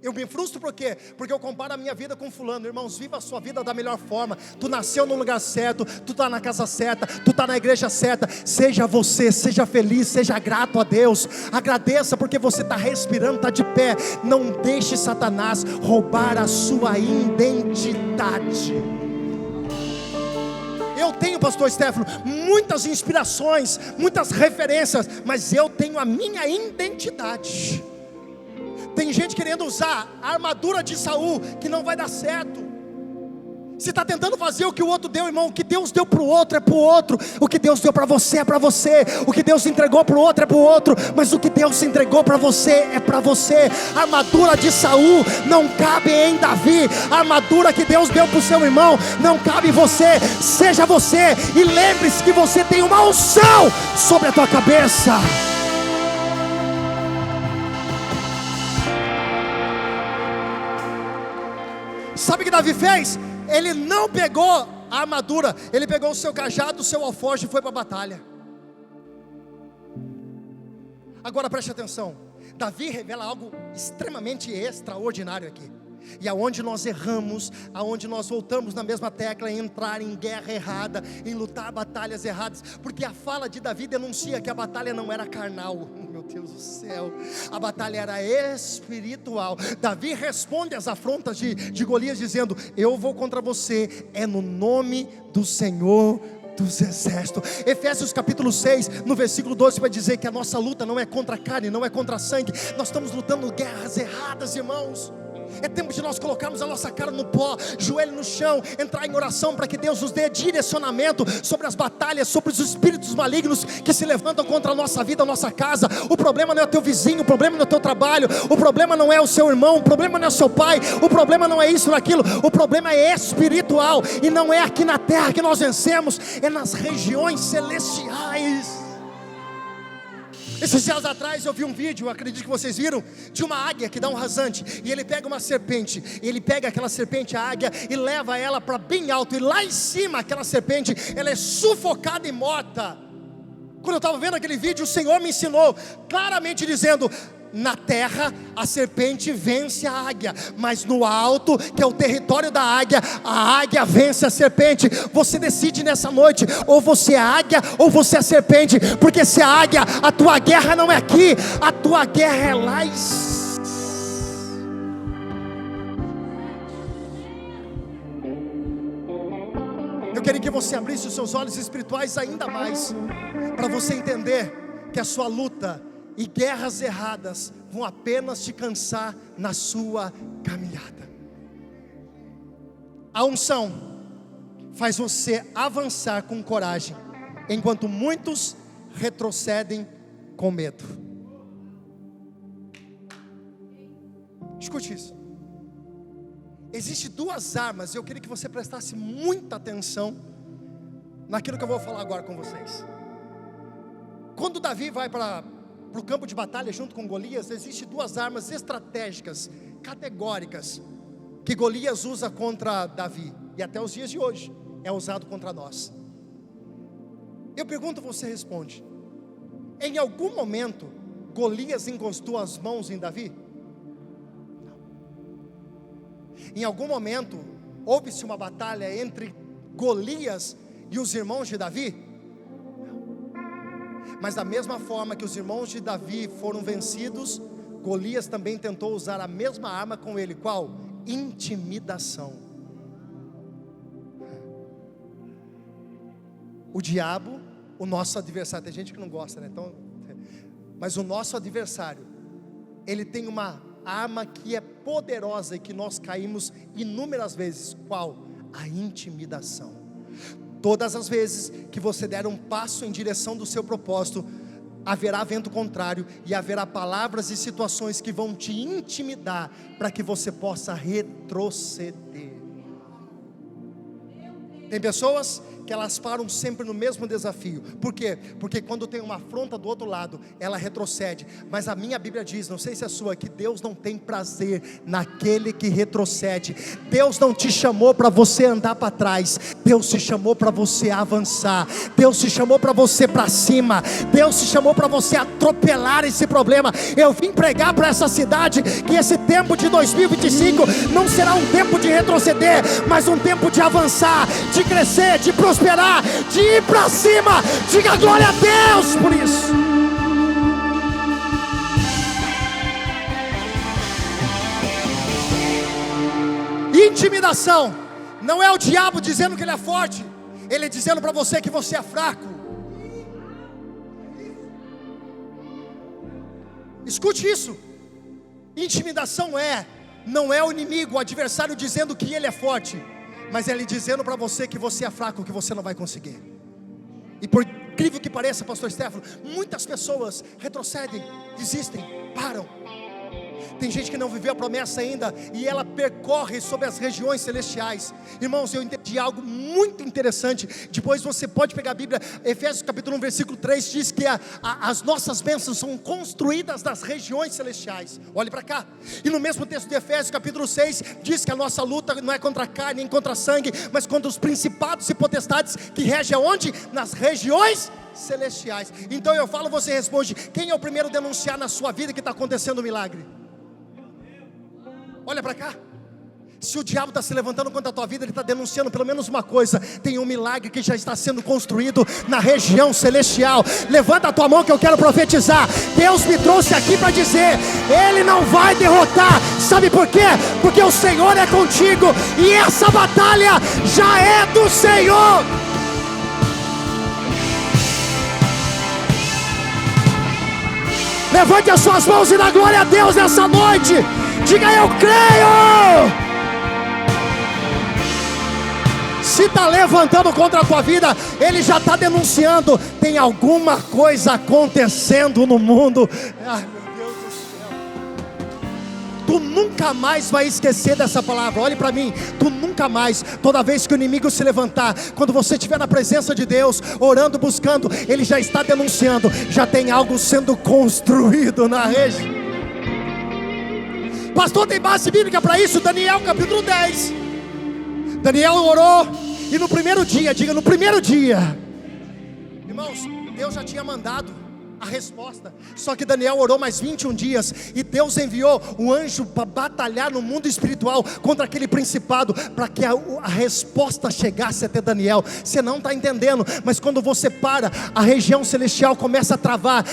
Eu me frustro por quê? Porque eu comparo a minha vida com fulano. Irmãos, viva a sua vida da melhor forma. Tu nasceu no lugar certo, tu está na casa certa, tu está na igreja certa. Seja você, seja feliz, seja grato a Deus. Agradeça porque você está respirando, está de pé. Não deixe Satanás roubar a sua identidade. Eu tenho, pastor Stefano, muitas inspirações, muitas referências, mas eu tenho a minha identidade. Tem gente querendo usar a armadura de Saul, que não vai dar certo. Você está tentando fazer o que o outro deu, irmão. O que Deus deu para o outro é para o outro. O que Deus deu para você é para você. O que Deus entregou para o outro é para o outro. Mas o que Deus entregou para você é para você. A armadura de Saul não cabe em Davi. A armadura que Deus deu para o seu irmão não cabe em você. Seja você, e lembre-se que você tem uma unção sobre a tua cabeça. Sabe o que Davi fez? Ele não pegou a armadura, ele pegou o seu cajado, o seu alforje e foi para a batalha. Agora preste atenção, Davi revela algo extremamente extraordinário aqui. E aonde nós erramos, aonde nós voltamos na mesma tecla, em entrar em guerra errada, em lutar batalhas erradas, porque a fala de Davi denuncia que a batalha não era carnal. Meu Deus do céu, a batalha era espiritual. Davi responde às afrontas de Golias dizendo: eu vou contra você, é no nome do Senhor dos exércitos. Efésios capítulo 6, no versículo 12 vai dizer que a nossa luta não é contra a carne, não é contra sangue. Nós estamos lutando guerras erradas, irmãos. É tempo de nós colocarmos a nossa cara no pó, joelho no chão, entrar em oração para que Deus nos dê direcionamento sobre as batalhas, sobre os espíritos malignos que se levantam contra a nossa vida, a nossa casa. O problema não é o teu vizinho, o problema não é o teu trabalho, o problema não é o seu irmão, o problema não é o seu pai, o problema não é isso ou aquilo, o problema é espiritual, e não é aqui na terra que nós vencemos, é nas regiões celestiais. Esses dias atrás eu vi um vídeo, acredito que vocês viram, de uma águia que dá um rasante, e ele pega uma serpente, e ele pega aquela serpente, a águia, e leva ela para bem alto, e lá em cima aquela serpente, ela é sufocada e morta. Quando eu estava vendo aquele vídeo, o Senhor me ensinou claramente dizendo: na terra a serpente vence a águia, mas no alto, que é o território da águia, a águia vence a serpente. Você decide nessa noite, ou você é a águia ou você é a serpente, porque se a águia, a tua guerra não é aqui, a tua guerra é lá. Eu queria que você abrisse os seus olhos espirituais ainda mais, para você entender que a sua luta e guerras erradas vão apenas te cansar na sua caminhada. A unção faz você avançar com coragem, enquanto muitos retrocedem com medo. Escute isso. Existem duas armas, e eu queria que você prestasse muita atenção naquilo que eu vou falar agora com vocês. Quando Davi vai para o campo de batalha junto com Golias, existem duas armas estratégicas, categóricas, que Golias usa contra Davi, e até os dias de hoje é usado contra nós. Eu pergunto, você responde: em algum momento Golias encostou as mãos em Davi? Não. Em algum momento houve-se uma batalha entre Golias e os irmãos de Davi? Mas da mesma forma que os irmãos de Davi foram vencidos, Golias também tentou usar a mesma arma com ele. Qual? Intimidação. O diabo, o nosso adversário. Tem gente que não gosta, né? Então, Mas o nosso adversário, ele tem uma arma que é poderosa e que nós caímos inúmeras vezes. Qual? A intimidação. Todas as vezes que você der um passo em direção do seu propósito, haverá vento contrário e haverá palavras e situações que vão te intimidar para que você possa retroceder. Tem pessoas que elas param sempre no mesmo desafio. Por quê? Porque quando tem uma afronta do outro lado, ela retrocede. Mas a minha Bíblia diz, não sei se é a sua, que Deus não tem prazer naquele que retrocede. Deus não te chamou para você andar para trás. Deus te chamou para você avançar. Deus te chamou para você para cima. Deus te chamou para você atropelar esse problema. Eu vim pregar para essa cidade que esse tempo de 2025 não será um tempo de retroceder, mas um tempo de avançar, de crescer, de prosperar, de ir para cima. Diga glória a Deus por isso. Intimidação não é o diabo dizendo que ele é forte, ele dizendo para você que você é fraco. Escute isso. Intimidação não é o inimigo, o adversário dizendo que ele é forte, mas ele dizendo para você que você é fraco, que você não vai conseguir. E por incrível que pareça, pastor Stefano, muitas pessoas retrocedem, desistem, param. Tem gente que não viveu a promessa ainda e ela percorre sobre as regiões celestiais. Irmãos, eu entendi algo muito interessante. Depois você pode pegar a Bíblia. Efésios capítulo 1 versículo 3 diz que as nossas bênçãos são construídas nas regiões celestiais. Olhe para cá. E no mesmo texto de Efésios capítulo 6 diz que a nossa luta não é contra a carne nem contra sangue, mas contra os principados e potestades que regem aonde? Nas regiões celestiais. Então eu falo, você responde: quem é o primeiro a denunciar na sua vida que está acontecendo um milagre? Olha para cá. Se o diabo está se levantando contra a tua vida, ele está denunciando pelo menos uma coisa: tem um milagre que já está sendo construído na região celestial. Levanta a tua mão que eu quero profetizar. Deus me trouxe aqui para dizer: Ele não vai derrotar. Sabe por quê? Porque o Senhor é contigo e essa batalha já é do Senhor. Levante as suas mãos e dá glória a Deus nessa noite. Diga: eu creio. Se está levantando contra a tua vida, ele já está denunciando: tem alguma coisa acontecendo no mundo. Ai, meu Deus do céu. Tu nunca mais vai esquecer dessa palavra. Olhe para mim, tu nunca mais. Toda vez que o inimigo se levantar, quando você estiver na presença de Deus, orando, buscando, ele já está denunciando: já tem algo sendo construído na região. Pastor, tem base bíblica para isso? Daniel capítulo 10. Daniel orou e no primeiro dia, diga no primeiro dia, irmãos, Deus já tinha mandado a resposta. Só que Daniel orou mais 21 dias e Deus enviou um anjo para batalhar no mundo espiritual contra aquele principado, para que a resposta chegasse até Daniel. Você não está entendendo, mas quando você para, a região celestial começa a travar.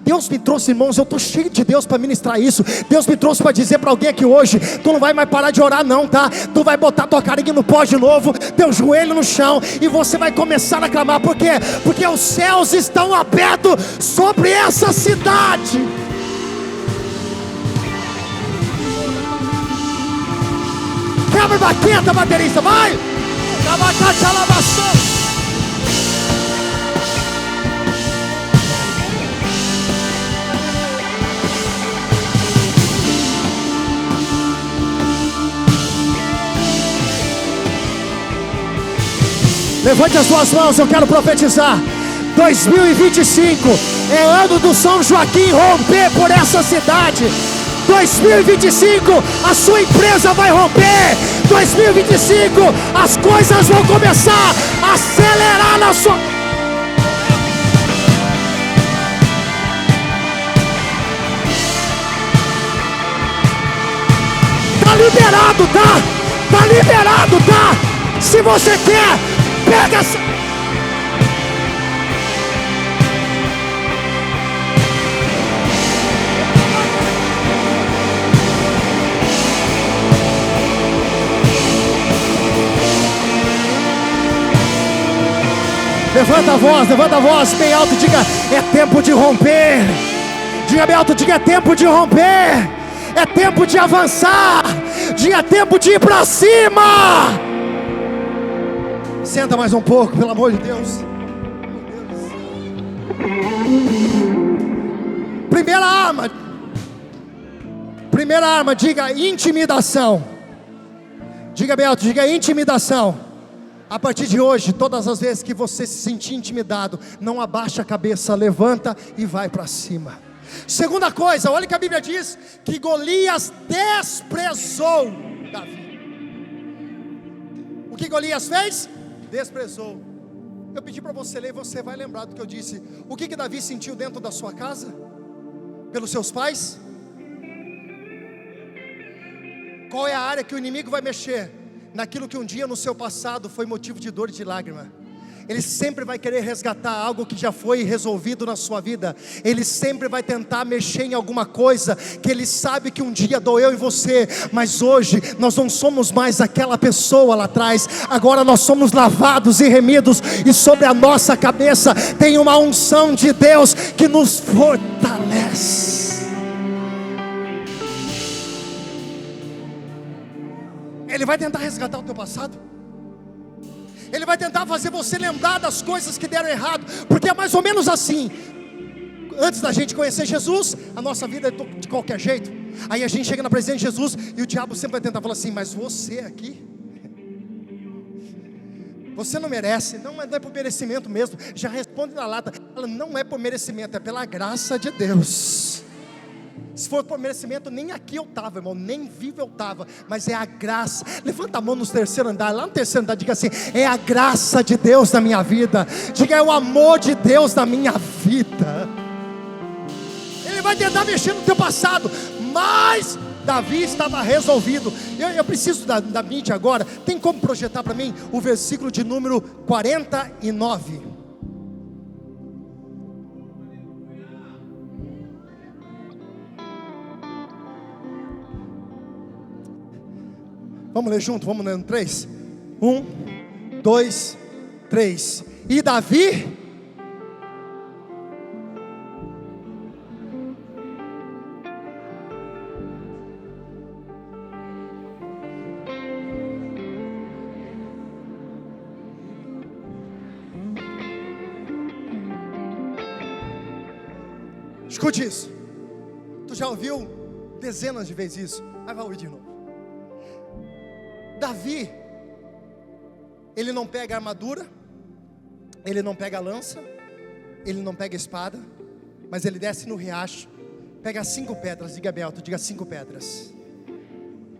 Deus me trouxe, irmãos, eu estou cheio de Deus para ministrar isso. Deus me trouxe para dizer para alguém aqui hoje: tu não vai mais parar de orar não, tá? Tu vai botar tua carinha no pó de novo, teu joelho no chão, e você vai começar a clamar. Por quê? Porque os céus estão abertos sobre essa cidade. Quebra a baqueta, baterista, vai! Levante as suas mãos, eu quero profetizar. 2025 é ano do São Joaquim romper por essa cidade. 2025 a sua empresa vai romper. 2025 as coisas vão começar a acelerar na sua... Tá liberado, tá? Tá liberado, tá? Se você quer, pega essa... Levanta a voz bem alto e diga: é tempo de romper, Diga bem alto, diga: é tempo de romper, é tempo de avançar, diga: é tempo de ir para cima. Senta mais um pouco, pelo amor de Deus. Primeira arma, diga: intimidação. Diga bem alto, diga: intimidação. A partir de hoje, todas as vezes que você se sentir intimidado, não abaixa a cabeça, levanta e vai para cima. Segunda coisa, olha que a Bíblia diz que Golias desprezou Davi. O que Golias fez? Desprezou. Eu pedi para você ler, você vai lembrar do que eu disse. O que Davi sentiu dentro da sua casa? Pelos seus pais? Qual é a área que o inimigo vai mexer? Naquilo que um dia no seu passado foi motivo de dor e de lágrima. Ele sempre vai querer resgatar algo que já foi resolvido na sua vida. Ele sempre vai tentar mexer em alguma coisa que ele sabe que um dia doeu em você, mas hoje nós não somos mais aquela pessoa lá atrás. Agora nós somos lavados e remidos, e sobre a nossa cabeça tem uma unção de Deus que nos fortalece. Ele vai tentar resgatar o teu passado. Ele vai tentar fazer você lembrar das coisas que deram errado. Porque é mais ou menos assim. Antes da gente conhecer Jesus, a nossa vida é de qualquer jeito. Aí a gente chega na presença de Jesus e o diabo sempre vai tentar falar assim: mas você aqui, você não merece. Não é por merecimento mesmo. Já responde na lata. Ela não é por merecimento, é pela graça de Deus. Se for por merecimento, nem aqui eu estava, irmão, nem vivo eu estava, mas é a graça. Levanta a mão no terceiro andar, lá no terceiro andar, diga assim: é a graça de Deus na minha vida. Diga: é o amor de Deus na minha vida. Ele vai tentar mexer no teu passado, mas Davi estava resolvido. Eu preciso da mídia agora. Tem como projetar para mim o versículo de número 49? Vamos ler junto, vamos ler no 3. 1, 2, 3. E Davi escute isso. Tu já ouviu dezenas de vezes isso, mas vai ouvir de novo. Davi, ele não pega a armadura, ele não pega a lança, ele não pega a espada, mas ele desce no riacho, pega 5 pedras, diga bem alto, diga 5 pedras.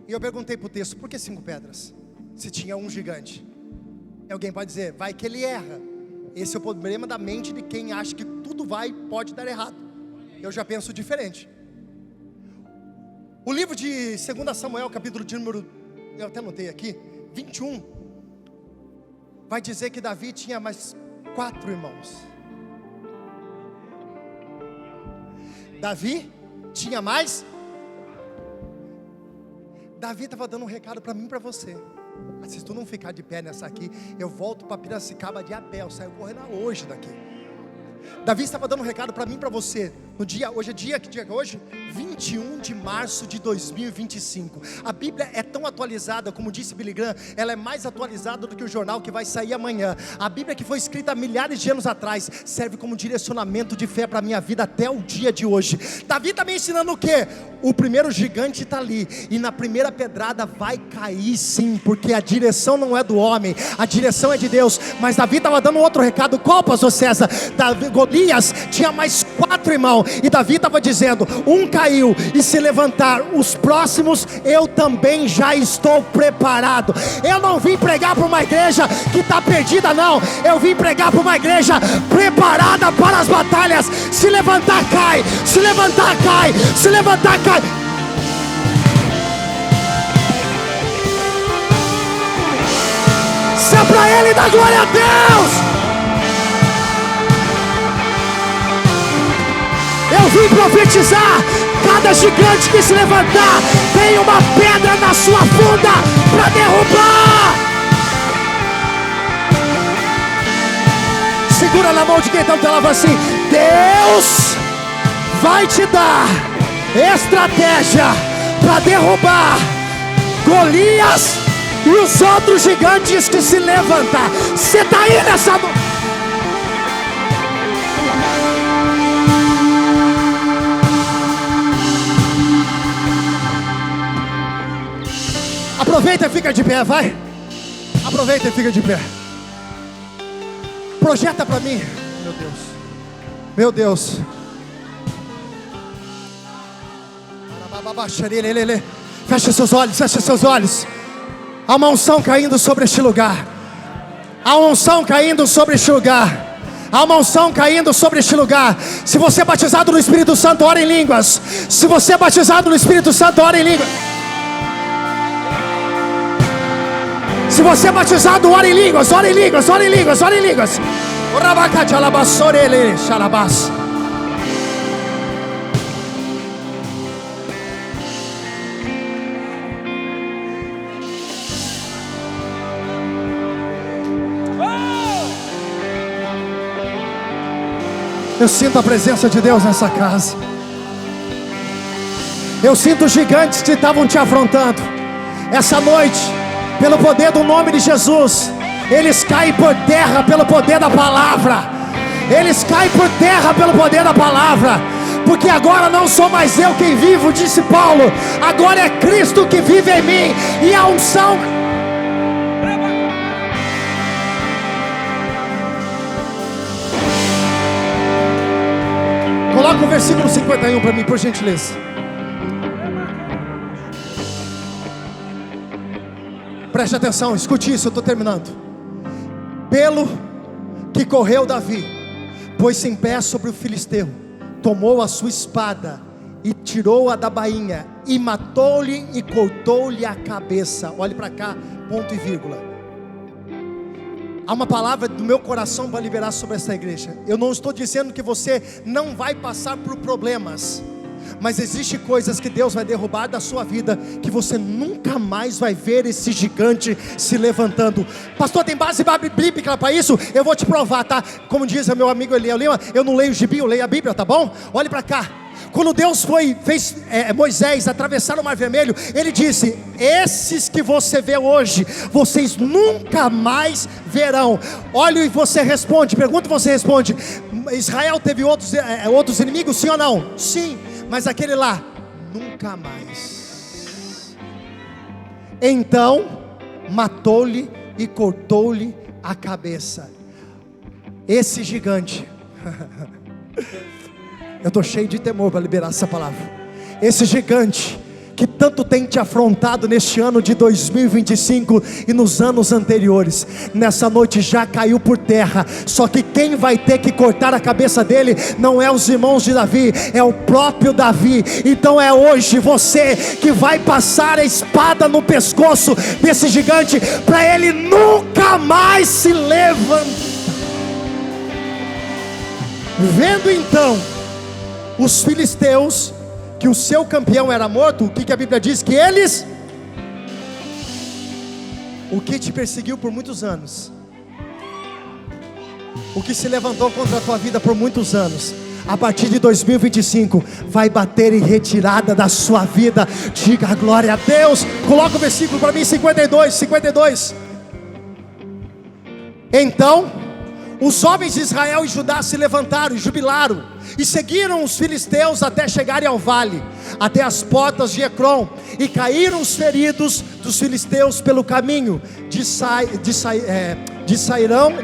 E eu perguntei para o texto: por que 5 pedras? Se tinha um gigante. E alguém pode dizer: vai que ele erra. Esse é o problema da mente de quem acha que tudo pode dar errado. Eu já penso diferente. O livro de 2 Samuel, capítulo de número, eu até anotei aqui, 21, vai dizer que Davi tinha mais 4 irmãos. Davi tinha mais. Davi estava dando um recado para mim e para você. Se tu não ficar de pé nessa aqui, eu volto para Piracicaba de a pé, eu saio correndo hoje daqui. Davi estava dando um recado para mim e para você. No dia, hoje é dia, que dia é hoje? 21 de março de 2025. A Bíblia é tão atualizada, como disse Billy Graham, ela é mais atualizada do que o jornal que vai sair amanhã. A Bíblia, que foi escrita há milhares de anos atrás, serve como direcionamento de fé para a minha vida até o dia de hoje. Davi está me ensinando o quê? O primeiro gigante está ali, e na primeira pedrada vai cair sim, porque a direção não é do homem, a direção é de Deus. Mas Davi estava dando outro recado. Qual, pastor César? Golias tinha mais 4 irmãos, e Davi estava dizendo: um caiu, e se levantar os próximos, eu também já estou preparado. Eu não vim pregar para uma igreja que está perdida, não. Eu vim pregar para uma igreja preparada para as batalhas. Se levantar, cai. Se levantar, cai. Se levantar, cai. Se é para Ele, dá glória a Deus. Eu vim profetizar: cada gigante que se levantar, tem uma pedra na sua funda para derrubar. Segura na mão de quem está do teu lado assim: Deus vai te dar estratégia para derrubar Golias e os outros gigantes que se levantar. Você está aí nessa noite? Aproveita e fica de pé, vai. Aproveita e fica de pé. Projeta para mim. Meu Deus. Meu Deus. Fecha seus olhos, fecha seus olhos. Há uma unção caindo sobre este lugar. Há uma unção caindo sobre este lugar. Há uma unção caindo sobre este lugar. Se você é batizado no Espírito Santo, ora em línguas. Se você é batizado no Espírito Santo, ora em línguas. Se você é batizado, ora em línguas, ora em línguas, ora em línguas, ora em línguas. Eu sinto a presença de Deus nessa casa. Eu sinto os gigantes que estavam te afrontando. Essa noite, pelo poder do nome de Jesus, eles caem por terra pelo poder da palavra. Eles caem por terra pelo poder da palavra. Porque agora não sou mais eu quem vivo, disse Paulo. Agora é Cristo que vive em mim. E a unção... Coloca o versículo 51 para mim, por gentileza. Preste atenção, escute isso, eu estou terminando. Pelo que correu Davi, pôs-se em pé sobre o filisteu, tomou a sua espada e tirou-a da bainha, e matou-lhe e cortou-lhe a cabeça. Olhe para cá, ponto e vírgula. Há uma palavra do meu coração para liberar sobre essa igreja. Eu não estou dizendo que você não vai passar por problemas, mas existem coisas que Deus vai derrubar da sua vida, que você nunca mais vai ver esse gigante se levantando. Pastor, tem base bíblica para isso? Eu vou te provar, tá? Como diz o meu amigo Eliel Lima, eu não leio o gibi, eu leio a Bíblia, tá bom? Olhe para cá. Quando Deus fez Moisés atravessar o Mar Vermelho, Ele disse: esses que você vê hoje, vocês nunca mais verão. Olha e você responde, pergunta e você responde: Israel teve outros inimigos, sim ou não? Sim, mas aquele lá, nunca mais. Então, matou-lhe e cortou-lhe a cabeça. Esse gigante... Eu estou cheio de temor para liberar essa palavra. Esse gigante que tanto tem te afrontado neste ano de 2025 e nos anos anteriores, nessa noite já caiu por terra. Só que quem vai ter que cortar a cabeça dele não é os irmãos de Davi, é o próprio Davi. Então é hoje você que vai passar a espada no pescoço desse gigante, para ele nunca mais se levantar. Vendo então os filisteus que o seu campeão era morto, o que a Bíblia diz? Que eles... O que te perseguiu por muitos anos, o que se levantou contra a tua vida por muitos anos, a partir de 2025 vai bater em retirada da sua vida. Diga glória a Deus. Coloca o versículo para mim, 52. Então os homens de Israel e Judá se levantaram e jubilaram, e seguiram os filisteus até chegarem ao vale, até as portas de Ecrom, e caíram os feridos dos filisteus pelo caminho,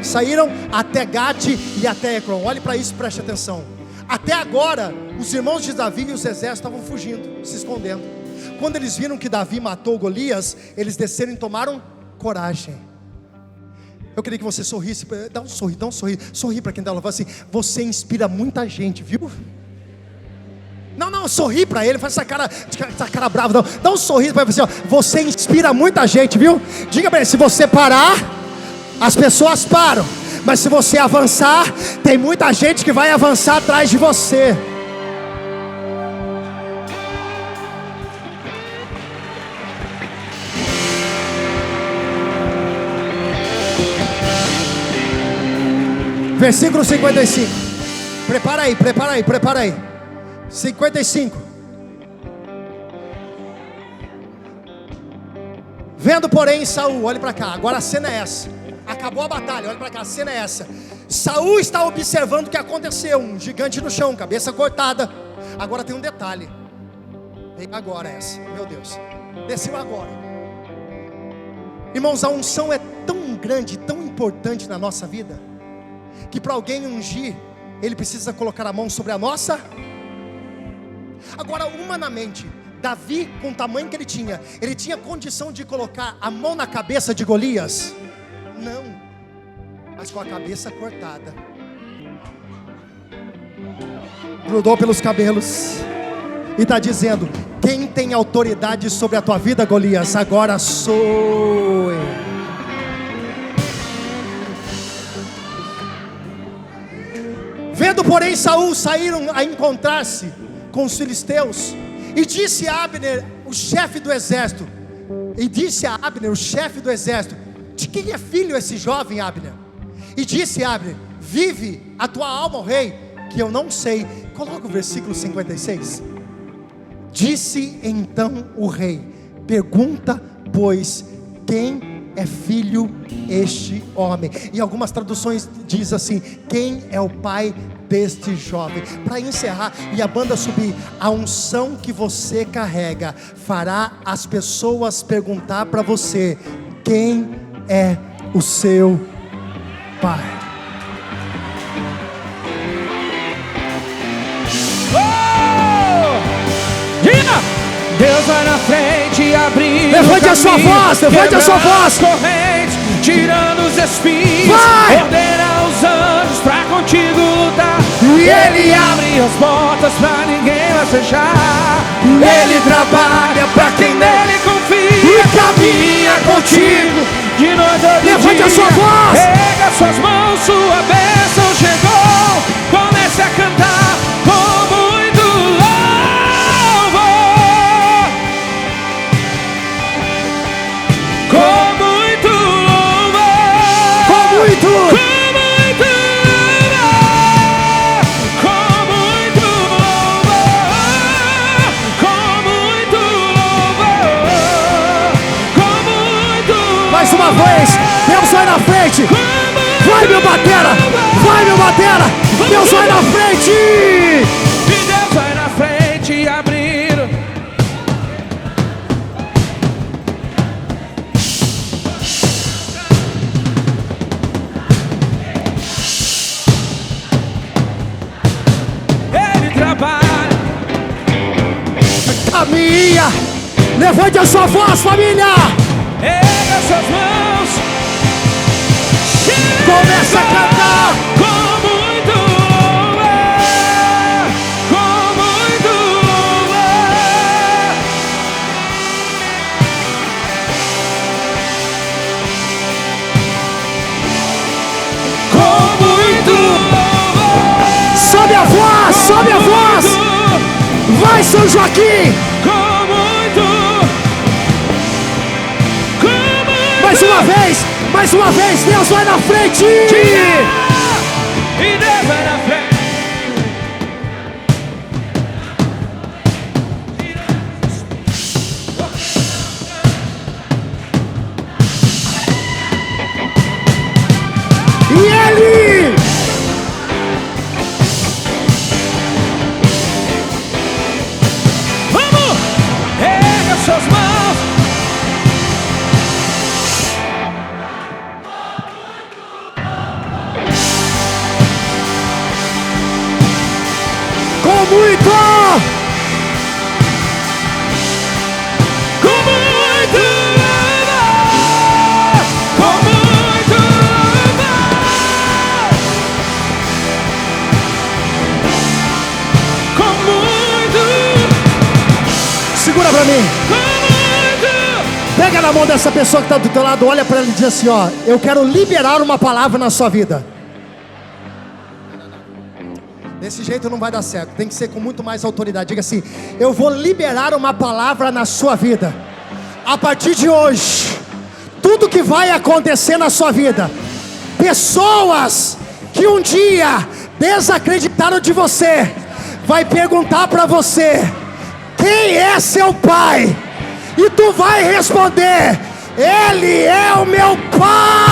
saíram até Gate e até Ecrom. Olhe para isso, preste atenção. Até agora, os irmãos de Davi e os exércitos estavam fugindo, se escondendo. Quando eles viram que Davi matou Golias, eles desceram e tomaram coragem. Eu queria que você sorrisse, dá um sorri para quem está lá, fala assim: você inspira muita gente, viu? Não, sorri para ele, faz essa cara brava, não. Dá um sorriso para ele, assim, ó, você inspira muita gente, viu? Diga para ele: se você parar, as pessoas param, mas se você avançar, tem muita gente que vai avançar atrás de você. Versículo 55. Prepara aí. 55. Vendo, porém, Saul, olhe para cá, agora a cena é essa. Acabou a batalha, olha para cá, a cena é essa. Saul está observando o que aconteceu. Um gigante no chão, cabeça cortada. Agora tem um detalhe. Vem agora essa, meu Deus. Desceu agora. Irmãos, a unção é tão grande, tão importante na nossa vida, que para alguém ungir, ele precisa colocar a mão sobre a nossa. Agora, humanamente, Davi, com o tamanho que ele tinha condição de colocar a mão na cabeça de Golias? Não, mas com a cabeça cortada, grudou pelos cabelos, e está dizendo: quem tem autoridade sobre a tua vida, Golias? Agora sou eu. Vendo, porém, Saul, saíram a encontrar-se com os filisteus, e disse a Abner, o chefe do exército, de quem é filho esse jovem, Abner? E disse Abner: vive a tua alma, ó rei, que eu não sei. Coloca o versículo 56. Disse então o rei: pergunta, pois, quem é filho este homem? Em algumas traduções diz assim: quem é o pai deste jovem? Para encerrar e a banda subir, a unção que você carrega fará as pessoas perguntar para você: quem é o seu pai? Deus vai na frente, abrindo levante a sua voz, levante a sua voz, correntes, tirando os espinhos, vai! Ordena os anjos pra contigo lutar, e Ele abre as portas pra ninguém vai fechar, Ele trabalha pra quem nele confia, e caminha contigo de noite ou de levante dia. A sua voz, pega suas mãos, sua bênção chegou, comece a cantar com muito louvor, com muito louvor, com muito louvor, com muito louvor, com muito louvor, com muito louvor. mais uma vez. Deus vai na frente, vai meu batera, Deus vai na frente, E Deus vai na frente e abrindo. Ele trabalha. caminha, levante a sua voz, família, Erga suas mãos. começa a cantar. Com muito louvor, com muito louvor. Com muito louvor. Sobe a voz, vai São Joaquim, Com muito. mais uma vez, Deus vai na frente, E Deus vai na frente. e Ele, Vamos! Erga suas mãos. com muito, Com muito louvor, com muito louvor, com muito, segura pra mim, com muito. pega na mão dessa pessoa que está do teu lado, olha para ela e diz assim: ó, eu quero liberar uma palavra na sua vida. Desse jeito não vai dar certo, tem que ser com muito mais autoridade. Diga assim: eu vou liberar uma palavra na sua vida. A partir de hoje, tudo que vai acontecer na sua vida, pessoas que um dia desacreditaram de você, vai perguntar para você: quem é seu pai? E tu vai responder: Ele é o meu pai.